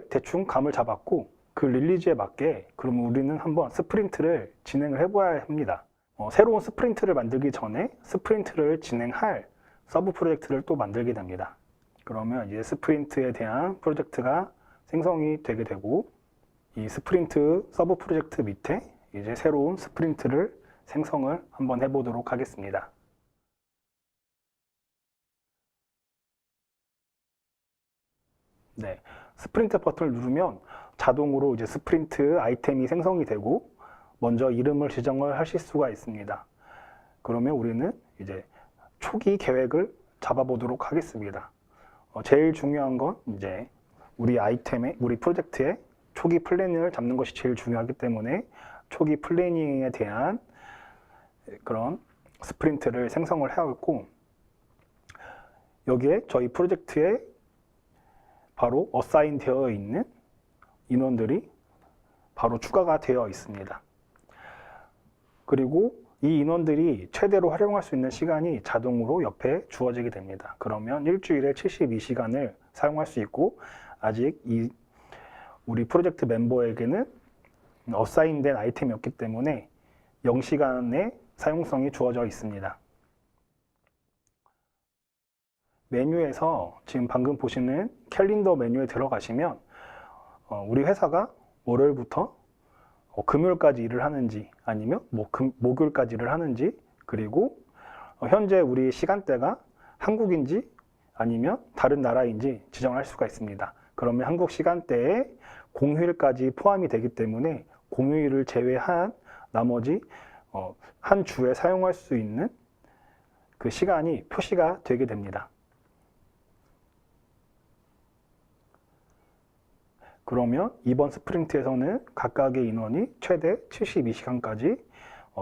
대충 감을 잡았고, 그 릴리즈에 맞게 그러면 우리는 한번 스프린트를 진행을 해봐야 합니다. 새로운 스프린트를 만들기 전에 스프린트를 진행할 서브 프로젝트를 또 만들게 됩니다. 그러면 이제 스프린트에 대한 프로젝트가 생성이 되게 되고, 이 스프린트 서브 프로젝트 밑에 이제 새로운 스프린트를 생성을 한번 해보도록 하겠습니다. 네, 스프린트 버튼을 누르면 자동으로 이제 스프린트 아이템이 생성이 되고, 먼저 이름을 지정을 하실 수가 있습니다. 그러면 우리는 이제 초기 계획을 잡아보도록 하겠습니다. 제일 중요한 건 이제 우리 프로젝트의 초기 플래닝을 잡는 것이 제일 중요하기 때문에 초기 플래닝에 대한 그런 스프린트를 생성을 해야겠고, 여기에 저희 프로젝트에 바로 어사인 되어 있는 인원들이 바로 추가가 되어 있습니다. 그리고 이 인원들이 최대로 활용할 수 있는 시간이 자동으로 옆에 주어지게 됩니다. 그러면 일주일에 72시간을 사용할 수 있고, 아직 우리 프로젝트 멤버에게는 어사인된 아이템이었기 때문에 0시간의 사용성이 주어져 있습니다. 메뉴에서 지금 방금 보시는 캘린더 메뉴에 들어가시면 우리 회사가 월요일부터 금요일까지 일을 하는지, 아니면 목요일까지 일을 하는지, 그리고 현재 우리 시간대가 한국인지 아니면 다른 나라인지 지정할 수가 있습니다. 그러면 한국 시간대에 공휴일까지 포함이 되기 때문에 공휴일을 제외한 나머지 한 주에 사용할 수 있는 그 시간이 표시가 되게 됩니다. 그러면 이번 스프린트에서는 각각의 인원이 최대 72시간까지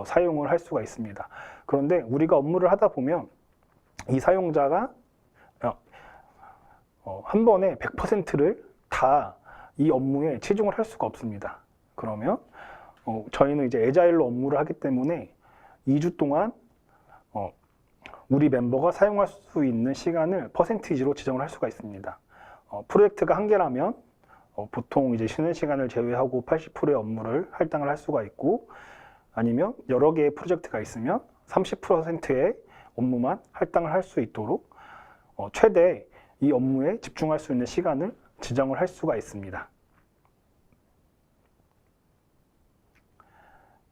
사용을 할 수가 있습니다. 그런데 우리가 업무를 하다 보면 이 사용자가 한 번에 100%를 다 이 업무에 치중을 할 수가 없습니다. 그러면 저희는 이제 애자일로 업무를 하기 때문에 2주 동안 우리 멤버가 사용할 수 있는 시간을 퍼센티지로 지정을 할 수가 있습니다. 프로젝트가 한 개라면 보통 이제 쉬는 시간을 제외하고 80%의 업무를 할당을 할 수가 있고, 아니면 여러 개의 프로젝트가 있으면 30%의 업무만 할당을 할 수 있도록 최대 이 업무에 집중할 수 있는 시간을 지정을 할 수가 있습니다.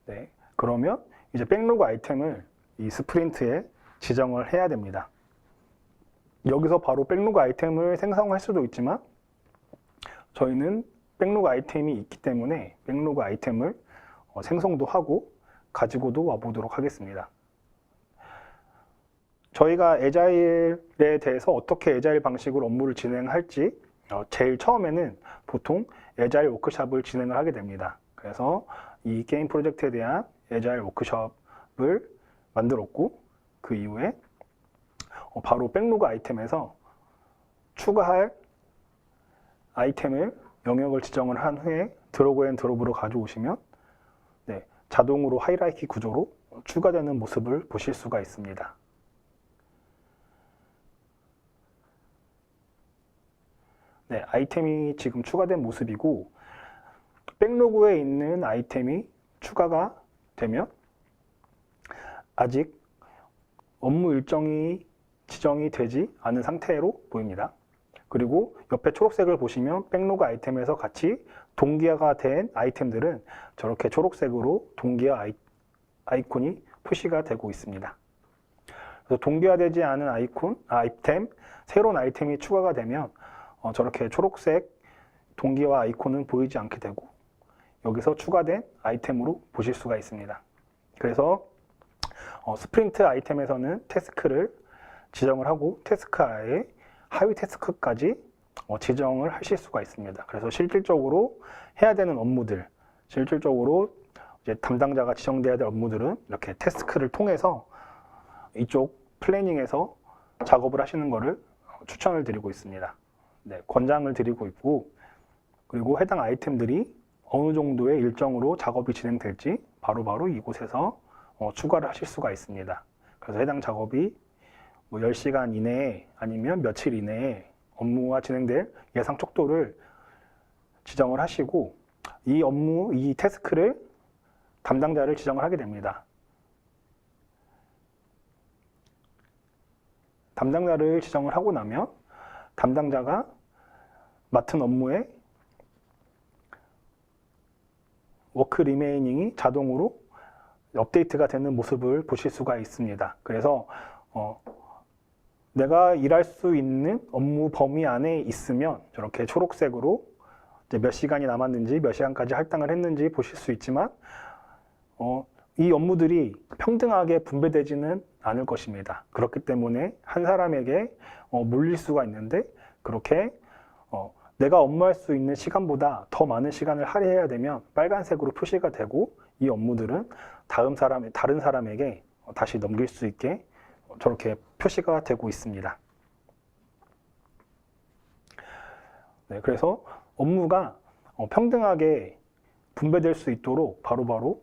네, 그러면 이제 백로그 아이템을 이 스프린트에 지정을 해야 됩니다. 여기서 바로 백로그 아이템을 생성할 수도 있지만 저희는 백로그 아이템이 있기 때문에 백로그 아이템을 생성도 하고 가지고도 와보도록 하겠습니다. 저희가 애자일에 대해서 어떻게 애자일 방식으로 업무를 진행할지 제일 처음에는 보통 애자일 워크숍을 진행을 하게 됩니다. 그래서 이 게임 프로젝트에 대한 애자일 워크숍을 만들었고, 그 이후에 바로 백로그 아이템에서 추가할 아이템을 영역을 지정을 한 후에 드래그 앤 드롭으로 가져오시면 자동으로 하이라이키 구조로 추가되는 모습을 보실 수가 있습니다. 네, 아이템이 지금 추가된 모습이고, 백로그에 있는 아이템이 추가가 되면 아직 업무 일정이 지정이 되지 않은 상태로 보입니다. 그리고 옆에 초록색을 보시면 백로그 아이템에서 같이 동기화가 된 아이템들은 저렇게 초록색으로 동기화 아이콘이 표시가 되고 있습니다. 그래서 동기화되지 않은 아이템, 새로운 아이템이 추가가 되면 저렇게 초록색 동기화 아이콘은 보이지 않게 되고 여기서 추가된 아이템으로 보실 수가 있습니다. 그래서 스프린트 아이템에서는 태스크를 지정을 하고 태스크 아래에 하위 태스크까지 지정을 하실 수가 있습니다. 그래서 실질적으로 해야 되는 업무들, 실질적으로 이제 담당자가 지정돼야 될 업무들은 이렇게 태스크를 통해서 이쪽 플래닝에서 작업을 하시는 것을 추천을 드리고 있습니다. 네, 권장을 드리고 있고, 그리고 해당 아이템들이 어느 정도의 일정으로 작업이 진행될지 바로바로 이곳에서 추가를 하실 수가 있습니다. 그래서 해당 작업이 뭐 10시간 이내에 아니면 며칠 이내에 업무가 진행될 예상 촉도를 지정을 하시고, 이 태스크를 담당자를 지정을 하게 됩니다. 담당자를 지정을 하고 나면 담당자가 맡은 업무에 워크 리메이닝이 자동으로 업데이트가 되는 모습을 보실 수가 있습니다. 그래서 내가 일할 수 있는 업무 범위 안에 있으면 저렇게 초록색으로 이제 몇 시간이 남았는지, 몇 시간까지 할당을 했는지 보실 수 있지만 이 업무들이 평등하게 분배되지는 않을 것입니다. 그렇기 때문에 한 사람에게 몰릴 수가 있는데, 그렇게 내가 업무할 수 있는 시간보다 더 많은 시간을 할애해야 되면 빨간색으로 표시가 되고, 이 업무들은 다른 사람에게 다시 넘길 수 있게 저렇게 표시가 되고 있습니다. 네, 그래서 업무가 평등하게 분배될 수 있도록 바로바로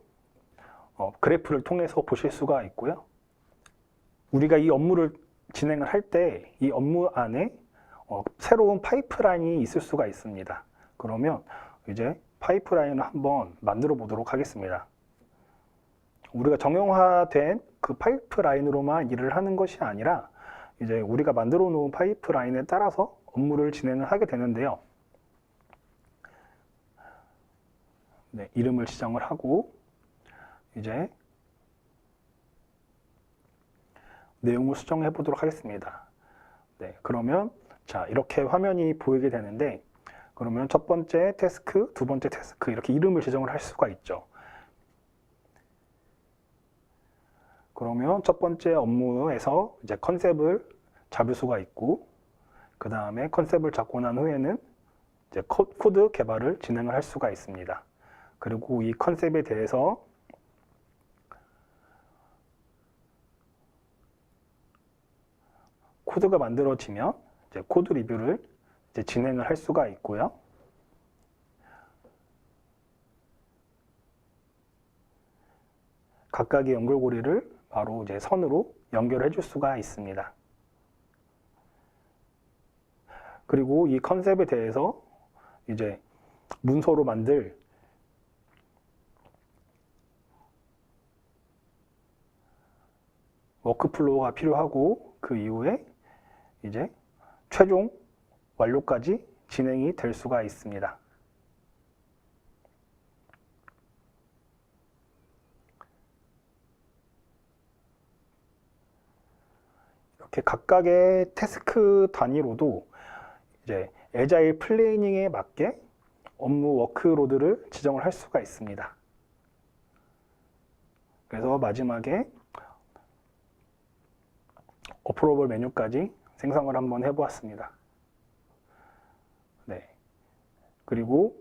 그래프를 통해서 보실 수가 있고요. 우리가 이 업무를 진행을 할 때 이 업무 안에 새로운 파이프라인이 있을 수가 있습니다. 그러면 이제 파이프라인을 한번 만들어 보도록 하겠습니다. 우리가 정형화된 그 파이프라인으로만 일을 하는 것이 아니라 이제 우리가 만들어 놓은 파이프라인에 따라서 업무를 진행을 하게 되는데요. 네, 이름을 지정을 하고 이제 내용을 수정해 보도록 하겠습니다. 네, 그러면 자, 이렇게 화면이 보이게 되는데 그러면 첫 번째 태스크, 두 번째 태스크 이렇게 이름을 지정을 할 수가 있죠. 그러면 첫 번째 업무에서 이제 컨셉을 잡을 수가 있고 그 다음에 컨셉을 잡고 난 후에는 이제 코드 개발을 진행을 할 수가 있습니다. 그리고 이 컨셉에 대해서 코드가 만들어지면 이제 코드 리뷰를 이제 진행을 할 수가 있고요. 각각의 연결고리를 바로 이제 선으로 연결해 줄 수가 있습니다. 그리고 이 컨셉에 대해서 이제 문서로 만들 워크플로우가 필요하고 그 이후에 이제 최종 완료까지 진행이 될 수가 있습니다. 이렇게 각각의 태스크 단위로도 이제 애자일 플래닝에 맞게 업무 워크로드를 지정을 할 수가 있습니다. 그래서 마지막에 어프로벌 메뉴까지 생성을 한번 해보았습니다. 네. 그리고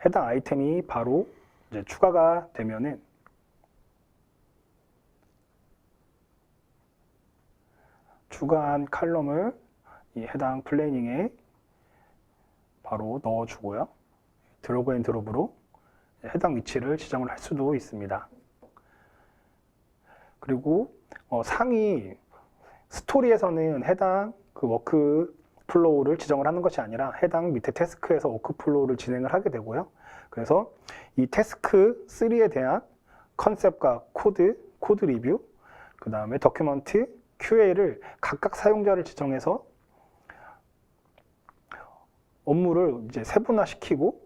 해당 아이템이 바로 이제 추가가 되면은 추가한 칼럼을 이 해당 플래닝에 바로 넣어주고요. 드래그 앤 드롭으로 해당 위치를 지정을 할 수도 있습니다. 그리고 상위 스토리에서는 해당 그 워크 플로우를 지정을 하는 것이 아니라 해당 밑에 태스크에서 워크 플로우를 진행을 하게 되고요. 그래서 이 태스크 3에 대한 컨셉과 코드 리뷰, 그 다음에 더큐먼트, QA를 각각 사용자를 지정해서 업무를 이제 세분화시키고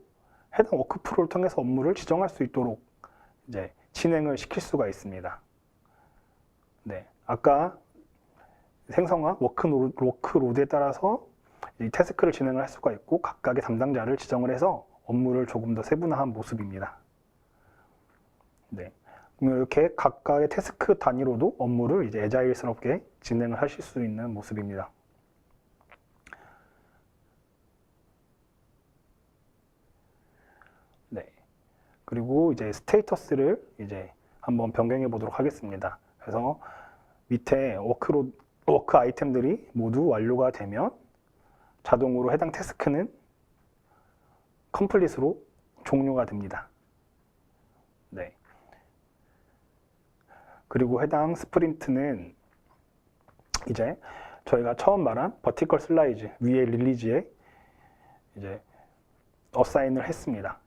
해당 워크플로우를 통해서 업무를 지정할 수 있도록 이제 진행을 시킬 수가 있습니다. 네, 아까 생성한 워크로드에 따라서 이 태스크를 진행을 할 수가 있고 각각의 담당자를 지정을 해서 업무를 조금 더 세분화한 모습입니다. 네, 이렇게 각각의 태스크 단위로도 업무를 이제 애자일스럽게 진행을 하실 수 있는 모습입니다. 네, 그리고 이제 스테이터스를 이제 한번 변경해 보도록 하겠습니다. 그래서 밑에 워크 아이템들이 모두 완료가 되면 자동으로 해당 태스크는 컴플릿으로 종료가 됩니다. 네. 그리고 해당 스프린트는 이제 저희가 처음 말한 버티컬 슬라이즈 위에 릴리즈에 이제 어사인을 했습니다.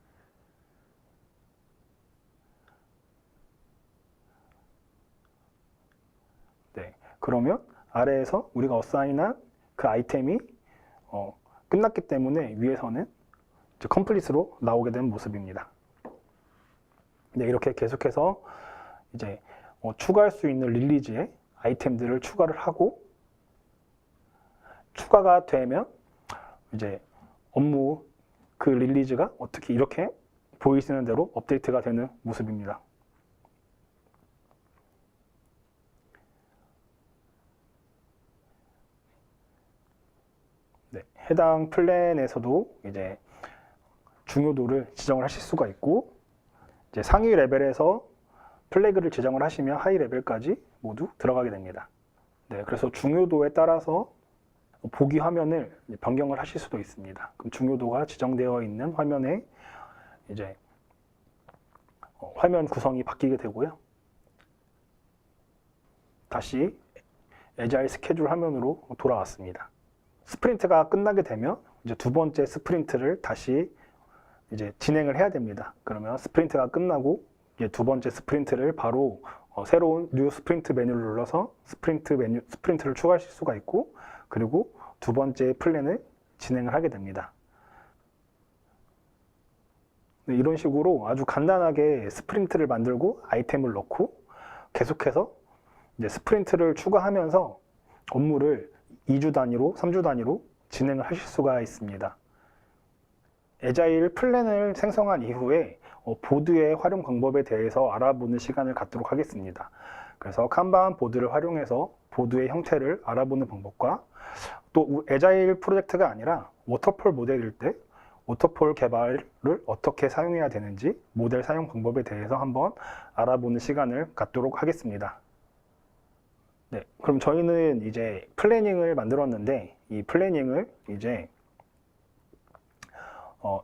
네. 그러면 아래에서 우리가 어사인한 그 아이템이 끝났기 때문에 위에서는 이제 컴플릿으로 나오게 된 모습입니다. 네, 이렇게 계속해서 이제 추가할 수 있는 릴리즈에 아이템들을 추가를 하고 추가가 되면 이제 업무 그 릴리즈가 어떻게 이렇게 보이시는 대로 업데이트가 되는 모습입니다. 네, 해당 플랜에서도 이제 중요도를 지정을 하실 수가 있고 이제 상위 레벨에서 플래그를 지정을 하시면 하이 레벨까지 모두 들어가게 됩니다. 네, 그래서 중요도에 따라서 보기 화면을 변경을 하실 수도 있습니다. 그럼 중요도가 지정되어 있는 화면에 이제 화면 구성이 바뀌게 되고요. 다시 애자일 스케줄 화면으로 돌아왔습니다. 스프린트가 끝나게 되면 이제 두 번째 스프린트를 다시 이제 진행을 해야 됩니다. 그러면 스프린트가 끝나고 이제 두 번째 스프린트를 바로 새로운 뉴 스프린트 메뉴를 눌러서 스프린트를 추가하실 수가 있고, 그리고 두 번째 플랜을 진행을 하게 됩니다. 네, 이런 식으로 아주 간단하게 스프린트를 만들고 아이템을 넣고 계속해서 이제 스프린트를 추가하면서 업무를 2주 단위로, 3주 단위로 진행을 하실 수가 있습니다. 애자일 플랜을 생성한 이후에 보드의 활용 방법에 대해서 알아보는 시간을 갖도록 하겠습니다. 그래서 칸반 보드를 활용해서 보드의 형태를 알아보는 방법과, 또 애자일 프로젝트가 아니라 워터폴 모델일 때 워터폴 개발을 어떻게 사용해야 되는지 모델 사용 방법에 대해서 한번 알아보는 시간을 갖도록 하겠습니다. 네, 그럼 저희는 이제 플래닝을 만들었는데, 이 플래닝을 이제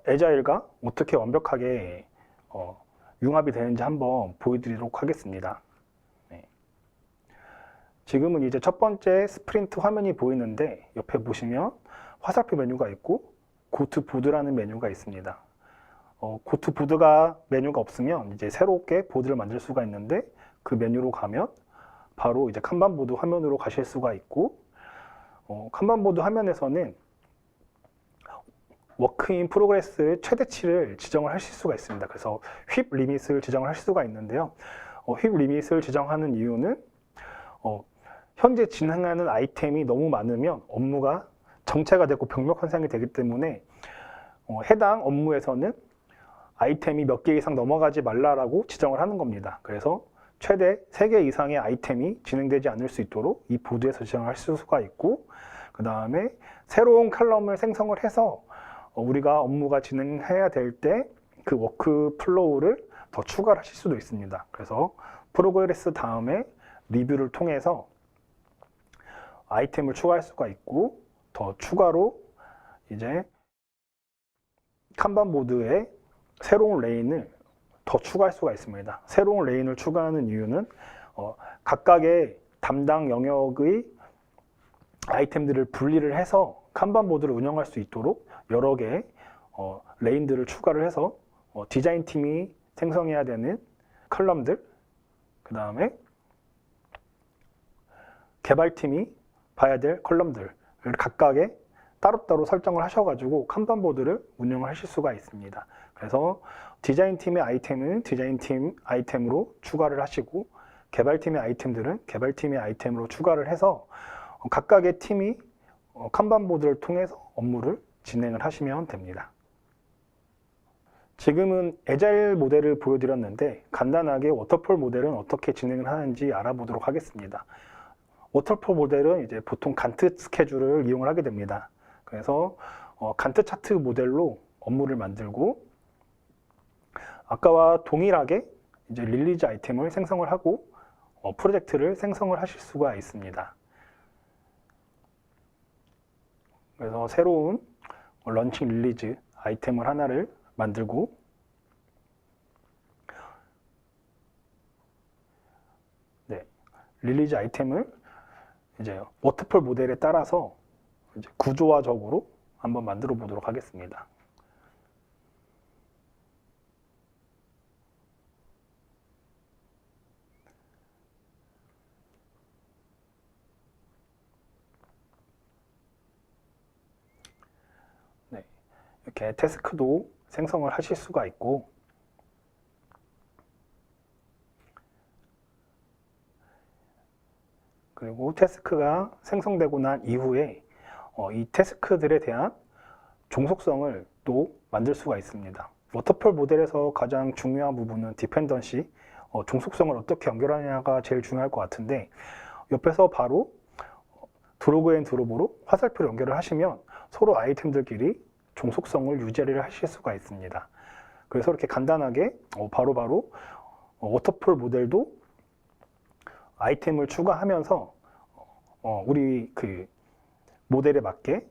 애자일과 어떻게 완벽하게 융합이 되는지 한번 보여드리도록 하겠습니다. 네. 지금은 이제 첫 번째 스프린트 화면이 보이는데, 옆에 보시면 화살표 메뉴가 있고 고트 보드라는 메뉴가 있습니다. 고트 보드가 메뉴가 없으면 이제 새롭게 보드를 만들 수가 있는데, 그 메뉴로 가면 바로 이제 칸반 보드 화면으로 가실 수가 있고, 칸반 보드 화면에서는 워크 인 프로그레스 최대치를 지정을 하실 수가 있습니다. 그래서 휩 리밋을 지정을 하실 수가 있는데요. 휩 리밋을 지정하는 이유는 현재 진행하는 아이템이 너무 많으면 업무가 정체가 되고 병력 환상이 되기 때문에 해당 업무에서는 아이템이 몇 개 이상 넘어가지 말라라고 지정을 하는 겁니다. 그래서 최대 3개 이상의 아이템이 진행되지 않을 수 있도록 이 보드에서 지정을 하실 수가 있고, 그 다음에 새로운 컬럼을 생성을 해서 우리가 업무가 진행해야 될 때 그 워크 플로우를 더 추가를 하실 수도 있습니다. 그래서 프로그레스 다음에 리뷰를 통해서 아이템을 추가할 수가 있고, 더 추가로 이제 칸반 보드에 새로운 레인을 더 추가할 수가 있습니다. 새로운 레인을 추가하는 이유는 각각의 담당 영역의 아이템들을 분리를 해서 칸반 보드를 운영할 수 있도록 여러 개의 레인들을 추가를 해서 디자인 팀이 생성해야 되는 컬럼들, 그 다음에 개발팀이 봐야 될 컬럼들을 각각의 따로따로 설정을 하셔가지고 칸반 보드를 운영을 하실 수가 있습니다. 그래서 디자인팀의 아이템은 디자인팀 아이템으로 추가를 하시고, 개발팀의 아이템들은 개발팀의 아이템으로 추가를 해서 각각의 팀이 칸반 보드를 통해서 업무를 진행을 하시면 됩니다. 지금은 애자일 모델을 보여드렸는데, 간단하게 워터폴 모델은 어떻게 진행을 하는지 알아보도록 하겠습니다. 워터폴 모델은 이제 보통 간트 스케줄을 이용을 하게 됩니다. 그래서 간트 차트 모델로 업무를 만들고, 아까와 동일하게 이제 릴리즈 아이템을 생성을 하고 프로젝트를 생성을 하실 수가 있습니다. 그래서 새로운 런칭 릴리즈 아이템을 하나를 만들고, 네, 릴리즈 아이템을 이제 워터폴 모델에 따라서 이제 구조화적으로 한번 만들어 보도록 하겠습니다. 네, 이렇게 태스크도 생성을 하실 수가 있고, 그리고 태스크가 생성되고 난 이후에 이 태스크들에 대한 종속성을 또 만들 수가 있습니다. 워터폴 모델에서 가장 중요한 부분은 디펜던시, 종속성을 어떻게 연결하냐가 제일 중요할 것 같은데, 옆에서 바로 드로그 앤 드롭으로 화살표를 연결을 하시면 서로 아이템들끼리 종속성을 유지를 하실 수가 있습니다. 그래서 이렇게 간단하게 바로바로 워터폴 모델도 아이템을 추가하면서 우리 그 모델에 맞게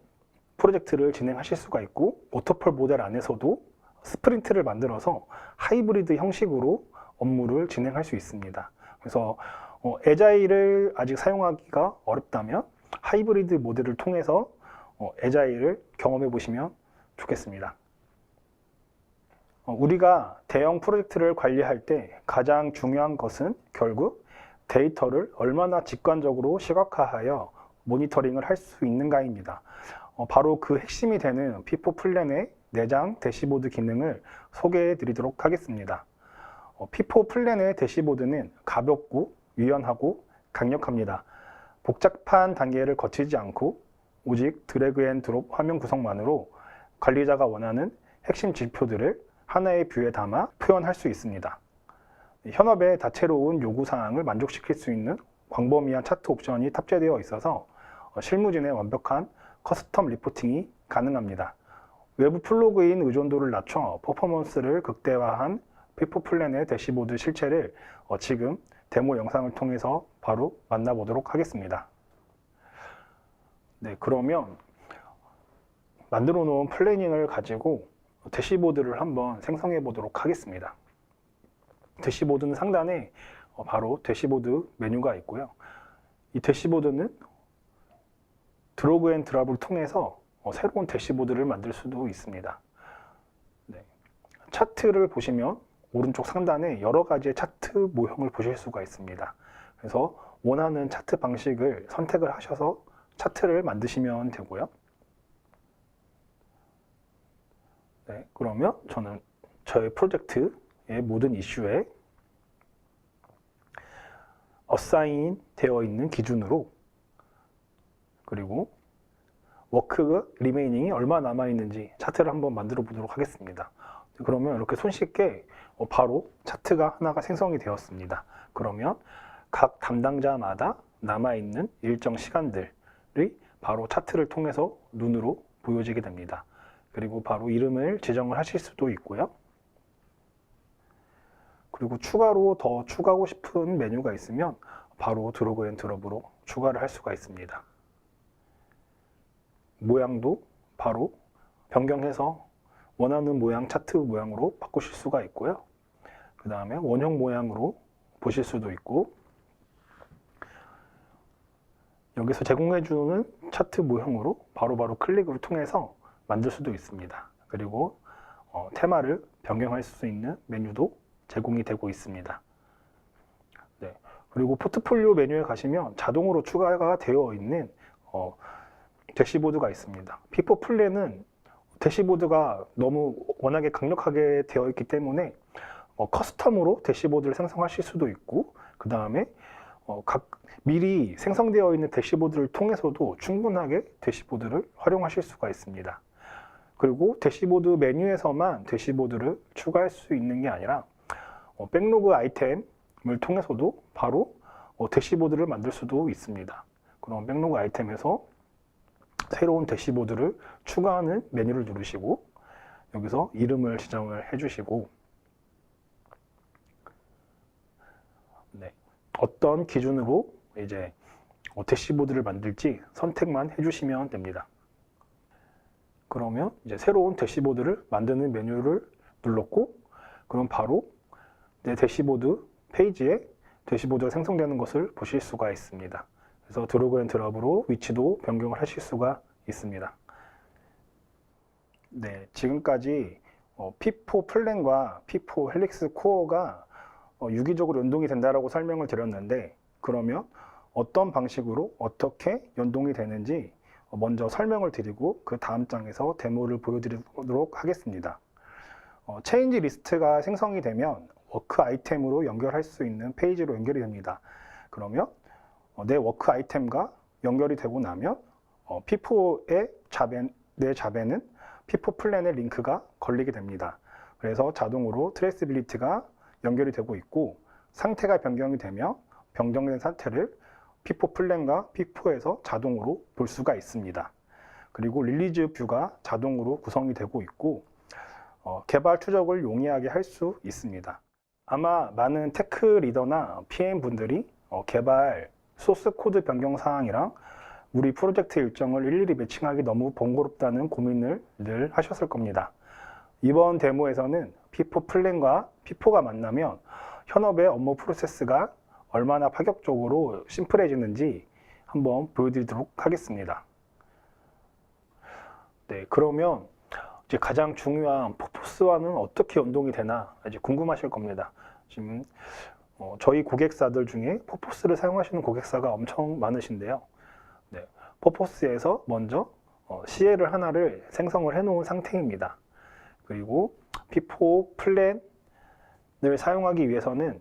프로젝트를 진행하실 수가 있고, 워터폴 모델 안에서도 스프린트를 만들어서 하이브리드 형식으로 업무를 진행할 수 있습니다. 그래서 애자일을 아직 사용하기가 어렵다면 하이브리드 모델을 통해서 애자일을 경험해 보시면 좋겠습니다. 우리가 대형 프로젝트를 관리할 때 가장 중요한 것은 결국 데이터를 얼마나 직관적으로 시각화하여 모니터링을 할 수 있는가입니다. 바로 그 핵심이 되는 P4 플랜의 내장 대시보드 기능을 소개해 드리도록 하겠습니다. P4 플랜의 대시보드는 가볍고 유연하고 강력합니다. 복잡한 단계를 거치지 않고 오직 드래그 앤 드롭 화면 구성만으로 관리자가 원하는 핵심 지표들을 하나의 뷰에 담아 표현할 수 있습니다. 현업의 다채로운 요구사항을 만족시킬 수 있는 광범위한 차트 옵션이 탑재되어 있어서 실무진의 완벽한 커스텀 리포팅이 가능합니다. 외부 플러그인 의존도를 낮춰 퍼포먼스를 극대화한 P4 플랜의 대시보드 실체를 지금 데모 영상을 통해서 바로 만나보도록 하겠습니다. 네, 그러면 만들어 놓은 플래닝을 가지고 대시보드를 한번 생성해 보도록 하겠습니다. 대시보드는 상단에 바로 대시보드 메뉴가 있고요. 이 대시보드는 드래그 앤 드랍을 통해서 새로운 대시보드를 만들 수도 있습니다. 네. 차트를 보시면 오른쪽 상단에 여러 가지의 차트 모형을 보실 수가 있습니다. 그래서 원하는 차트 방식을 선택을 하셔서 차트를 만드시면 되고요. 네, 그러면 저는 저의 프로젝트의 모든 이슈에 어사인 되어 있는 기준으로 그리고 워크가 리메이닝이 얼마 남아있는지 차트를 한번 만들어 보도록 하겠습니다. 그러면 이렇게 손쉽게 바로 차트가 하나가 생성이 되었습니다. 그러면 각 담당자마다 남아있는 일정 시간들이 바로 차트를 통해서 눈으로 보여지게 됩니다. 그리고 바로 이름을 지정을 하실 수도 있고요. 그리고 추가로 더 추가하고 싶은 메뉴가 있으면 바로 드래그 앤 드롭으로 추가를 할 수가 있습니다. 모양도 바로 변경해서 원하는 모양, 차트 모양으로 바꾸실 수가 있고요. 그 다음에 원형 모양으로 보실 수도 있고 여기서 제공해주는 차트 모형으로 바로바로 클릭을 통해서 만들 수도 있습니다. 그리고 테마를 변경할 수 있는 메뉴도 제공이 되고 있습니다. 네. 그리고 포트폴리오 메뉴에 가시면 자동으로 추가가 되어 있는 대시보드가 있습니다. P4 플랜은 대시보드가 너무 워낙에 강력하게 되어 있기 때문에 커스텀으로 대시보드를 생성하실 수도 있고 그 다음에 각 미리 생성되어 있는 대시보드를 통해서도 충분하게 대시보드를 활용하실 수가 있습니다. 그리고 대시보드 메뉴에서만 대시보드를 추가할 수 있는 게 아니라 백로그 아이템을 통해서도 바로 대시보드를 만들 수도 있습니다. 그럼 백로그 아이템에서 새로운 대시보드를 추가하는 메뉴를 누르시고 여기서 이름을 지정을 해주시고 네, 어떤 기준으로 이제 대시보드를 만들지 선택만 해주시면 됩니다. 그러면 이제 새로운 대시보드를 만드는 메뉴를 눌렀고 그럼 바로 내 대시보드 페이지에 대시보드가 생성되는 것을 보실 수가 있습니다. 그래서 드래그 앤 드롭으로 위치도 변경을 하실 수가 있습니다. 네, 지금까지 P4 플랜과 P4 헬릭스 코어가 유기적으로 연동이 된다라고 설명을 드렸는데 그러면 어떤 방식으로 어떻게 연동이 되는지 먼저 설명을 드리고 그 다음 장에서 데모를 보여드리도록 하겠습니다. 체인지 리스트가 생성이 되면 워크 아이템으로 연결할 수 있는 페이지로 연결이 됩니다. 그러면 내 워크 아이템과 연결이 되고 나면 P4의 내 잡에는 P4 플랜의 링크가 걸리게 됩니다. 그래서 자동으로 트레이스빌리티가 연결이 되고 있고 상태가 변경이 되면 변경된 상태를 P4 플랜과 P4에서 자동으로 볼 수가 있습니다. 그리고 릴리즈 뷰가 자동으로 구성이 되고 있고 개발 추적을 용이하게 할 수 있습니다. 아마 많은 테크 리더나 PM 분들이 개발 소스 코드 변경 사항이랑 우리 프로젝트 일정을 일일이 매칭하기 너무 번거롭다는 고민을 늘 하셨을 겁니다. 이번 데모에서는 P4 플랜과 P4가 만나면 현업의 업무 프로세스가 얼마나 파격적으로 심플해지는지 한번 보여드리도록 하겠습니다. 네, 그러면 이제 가장 중요한 포포스와는 어떻게 연동이 되나 이제 궁금하실 겁니다. 지금 저희 고객사들 중에 포포스를 사용하시는 고객사가 엄청 많으신데요. 네, 포포스에서 먼저 CL을 하나를 생성을 해 놓은 상태입니다. 그리고 P4 플랜을 사용하기 위해서는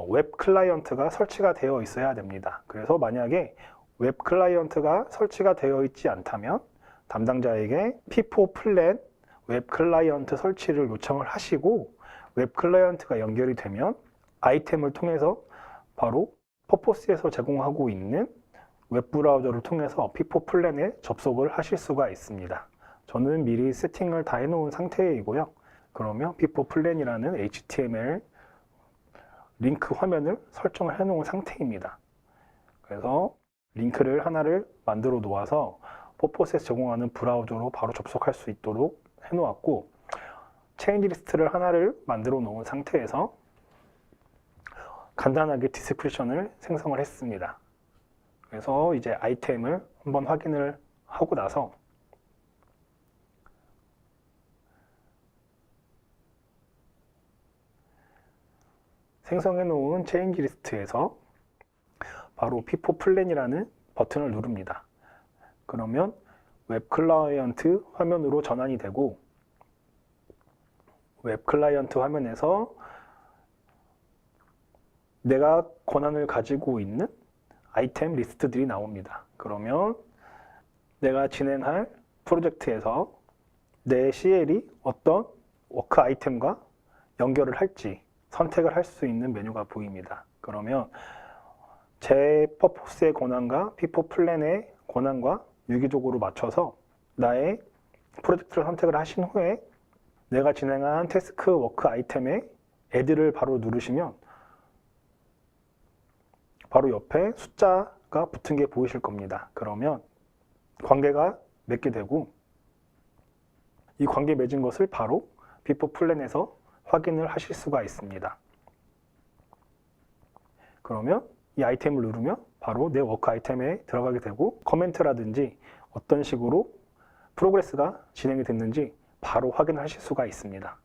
웹 클라이언트가 설치가 되어 있어야 됩니다. 그래서 만약에 웹 클라이언트가 설치가 되어 있지 않다면 담당자에게 P4 플랜 웹 클라이언트 설치를 요청을 하시고 웹 클라이언트가 연결이 되면 아이템을 통해서 바로 퍼포스에서 제공하고 있는 웹 브라우저를 통해서 P4 플랜에 접속을 하실 수가 있습니다. 저는 미리 세팅을 다 해놓은 상태이고요. 그러면 P4 플랜이라는 HTML 링크 화면을 설정을 해놓은 상태입니다. 그래서 링크를 하나를 만들어 놓아서 퍼포스에서 제공하는 브라우저로 바로 접속할 수 있도록 해놓았고, 체인지 리스트를 하나를 만들어 놓은 상태에서 간단하게 디스크리션을 생성을 했습니다. 그래서 이제 아이템을 한번 확인을 하고 나서 생성해 놓은 체인지 리스트에서 바로 P4 플랜이라는 버튼을 누릅니다. 그러면 웹 클라이언트 화면으로 전환이 되고, 웹 클라이언트 화면에서 내가 권한을 가지고 있는 아이템 리스트들이 나옵니다. 그러면 내가 진행할 프로젝트에서 내 CL이 어떤 워크 아이템과 연결을 할지 선택을 할 수 있는 메뉴가 보입니다. 그러면 제 퍼포스의 권한과 P4 플랜의 권한과 유기적으로 맞춰서 나의 프로젝트를 선택을 하신 후에 내가 진행한 태스크 워크 아이템에 add를 바로 누르시면 바로 옆에 숫자가 붙은 게 보이실 겁니다. 그러면 관계가 맺게 되고, 이 관계 맺은 것을 바로 P4 플랜에서 확인을 하실 수가 있습니다. 그러면 이 아이템을 누르면 바로 내 워크 아이템에 들어가게 되고, 커멘트라든지 어떤 식으로 프로그레스가 진행이 됐는지 바로 확인하실 수가 있습니다.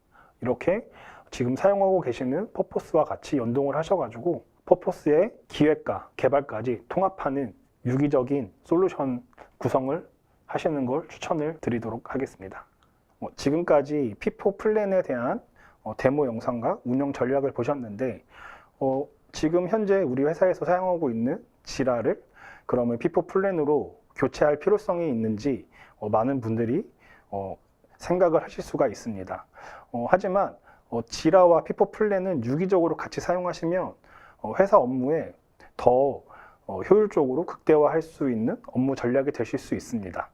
이렇게 지금 사용하고 계시는 퍼포스와 같이 연동을 하셔가지고 퍼포스의 기획과 개발까지 통합하는 유기적인 솔루션 구성을 하시는 걸 추천을 드리도록 하겠습니다. 지금까지 P4 플랜에 대한 데모 영상과 운영 전략을 보셨는데, 지금 현재 우리 회사에서 사용하고 있는 지라를 그러면 P4 플랜으로 교체할 필요성이 있는지 많은 분들이 생각을 하실 수가 있습니다. 하지만 지라와 P4 플랜은 유기적으로 같이 사용하시면 회사 업무에 더 효율적으로 극대화할 수 있는 업무 전략이 되실 수 있습니다.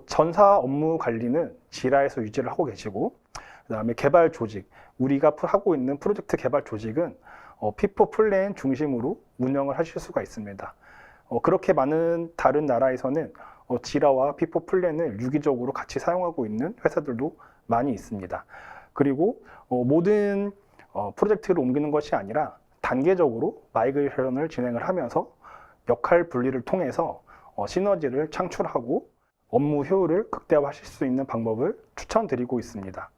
전사 업무 관리는 지라에서 유지를 하고 계시고, 그 다음에 개발 조직, 우리가 하고 있는 프로젝트 개발 조직은 P4 플랜 중심으로 운영을 하실 수가 있습니다. 그렇게 많은 다른 나라에서는 지라와 P4 플랜을 유기적으로 같이 사용하고 있는 회사들도 많이 있습니다. 그리고 모든 프로젝트를 옮기는 것이 아니라 단계적으로 마이그레이션을 진행을 하면서 역할 분리를 통해서 시너지를 창출하고 업무 효율을 극대화하실 수 있는 방법을 추천드리고 있습니다.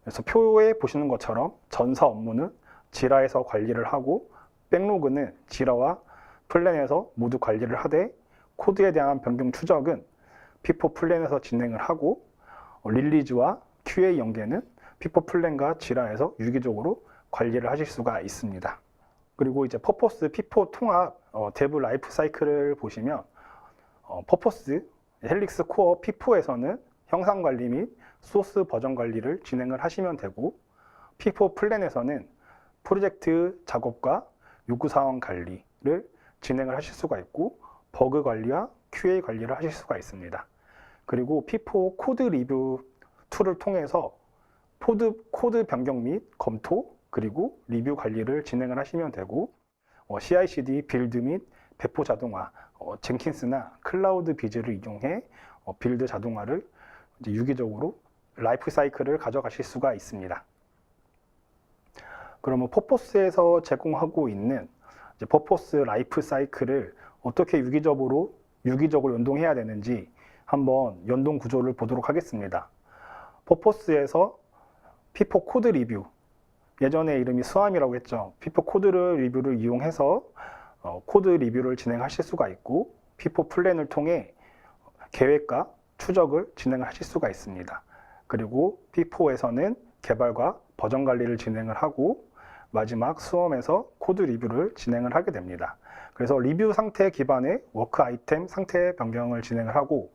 그래서 표에 보시는 것처럼 전사 업무는 지라에서 관리를 하고, 백로그는 지라와 플랜에서 모두 관리를 하되, 코드에 대한 변경 추적은 P4 플랜에서 진행을 하고, 릴리즈와 QA 연계는 P4 플랜과 지라에서 유기적으로 관리를 하실 수가 있습니다. 그리고 이제 퍼포스 P4 통합 데브 라이프 사이클을 보시면 퍼포스 헬릭스 코어 P4에서는 형상 관리 및 소스 버전 관리를 진행을 하시면 되고, P4 플랜에서는 프로젝트 작업과 요구사항 관리를 진행을 하실 수가 있고, 버그 관리와 QA 관리를 하실 수가 있습니다. 그리고 P4 코드 리뷰 툴을 통해서 코드 변경 및 검토, 그리고 리뷰 관리를 진행을 하시면 되고, CI/CD 빌드 및 배포 자동화, 젠킨스나 클라우드 비즈를 이용해 빌드 자동화를 이제 유기적으로 라이프 사이클을 가져가실 수가 있습니다. 그러면 퍼포스에서 제공하고 있는 이제 퍼포스 라이프 사이클을 어떻게 유기적으로 연동해야 되는지 한번 연동 구조를 보도록 하겠습니다. 퍼포스에서 피포 코드 리뷰, 예전에 이름이 스왑이라고 했죠. 피포 코드 리뷰를 이용해서 코드 리뷰를 진행하실 수가 있고, 피포 플랜을 통해 계획과 추적을 진행을 하실 수가 있습니다. 그리고 피포에서는 개발과 버전 관리를 진행을 하고, 마지막 스왑에서 코드 리뷰를 진행을 하게 됩니다. 그래서 리뷰 상태 기반의 워크 아이템 상태 변경을 진행을 하고,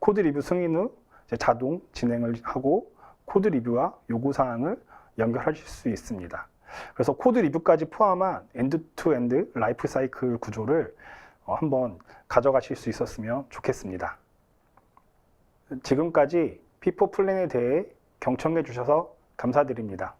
코드 리뷰 승인 후 자동 진행을 하고, 코드 리뷰와 요구사항을 연결하실 수 있습니다. 그래서 코드 리뷰까지 포함한 엔드-투-엔드 라이프 사이클 구조를 한번 가져가실 수 있었으면 좋겠습니다. 지금까지 피포 플랜에 대해 경청해 주셔서 감사드립니다.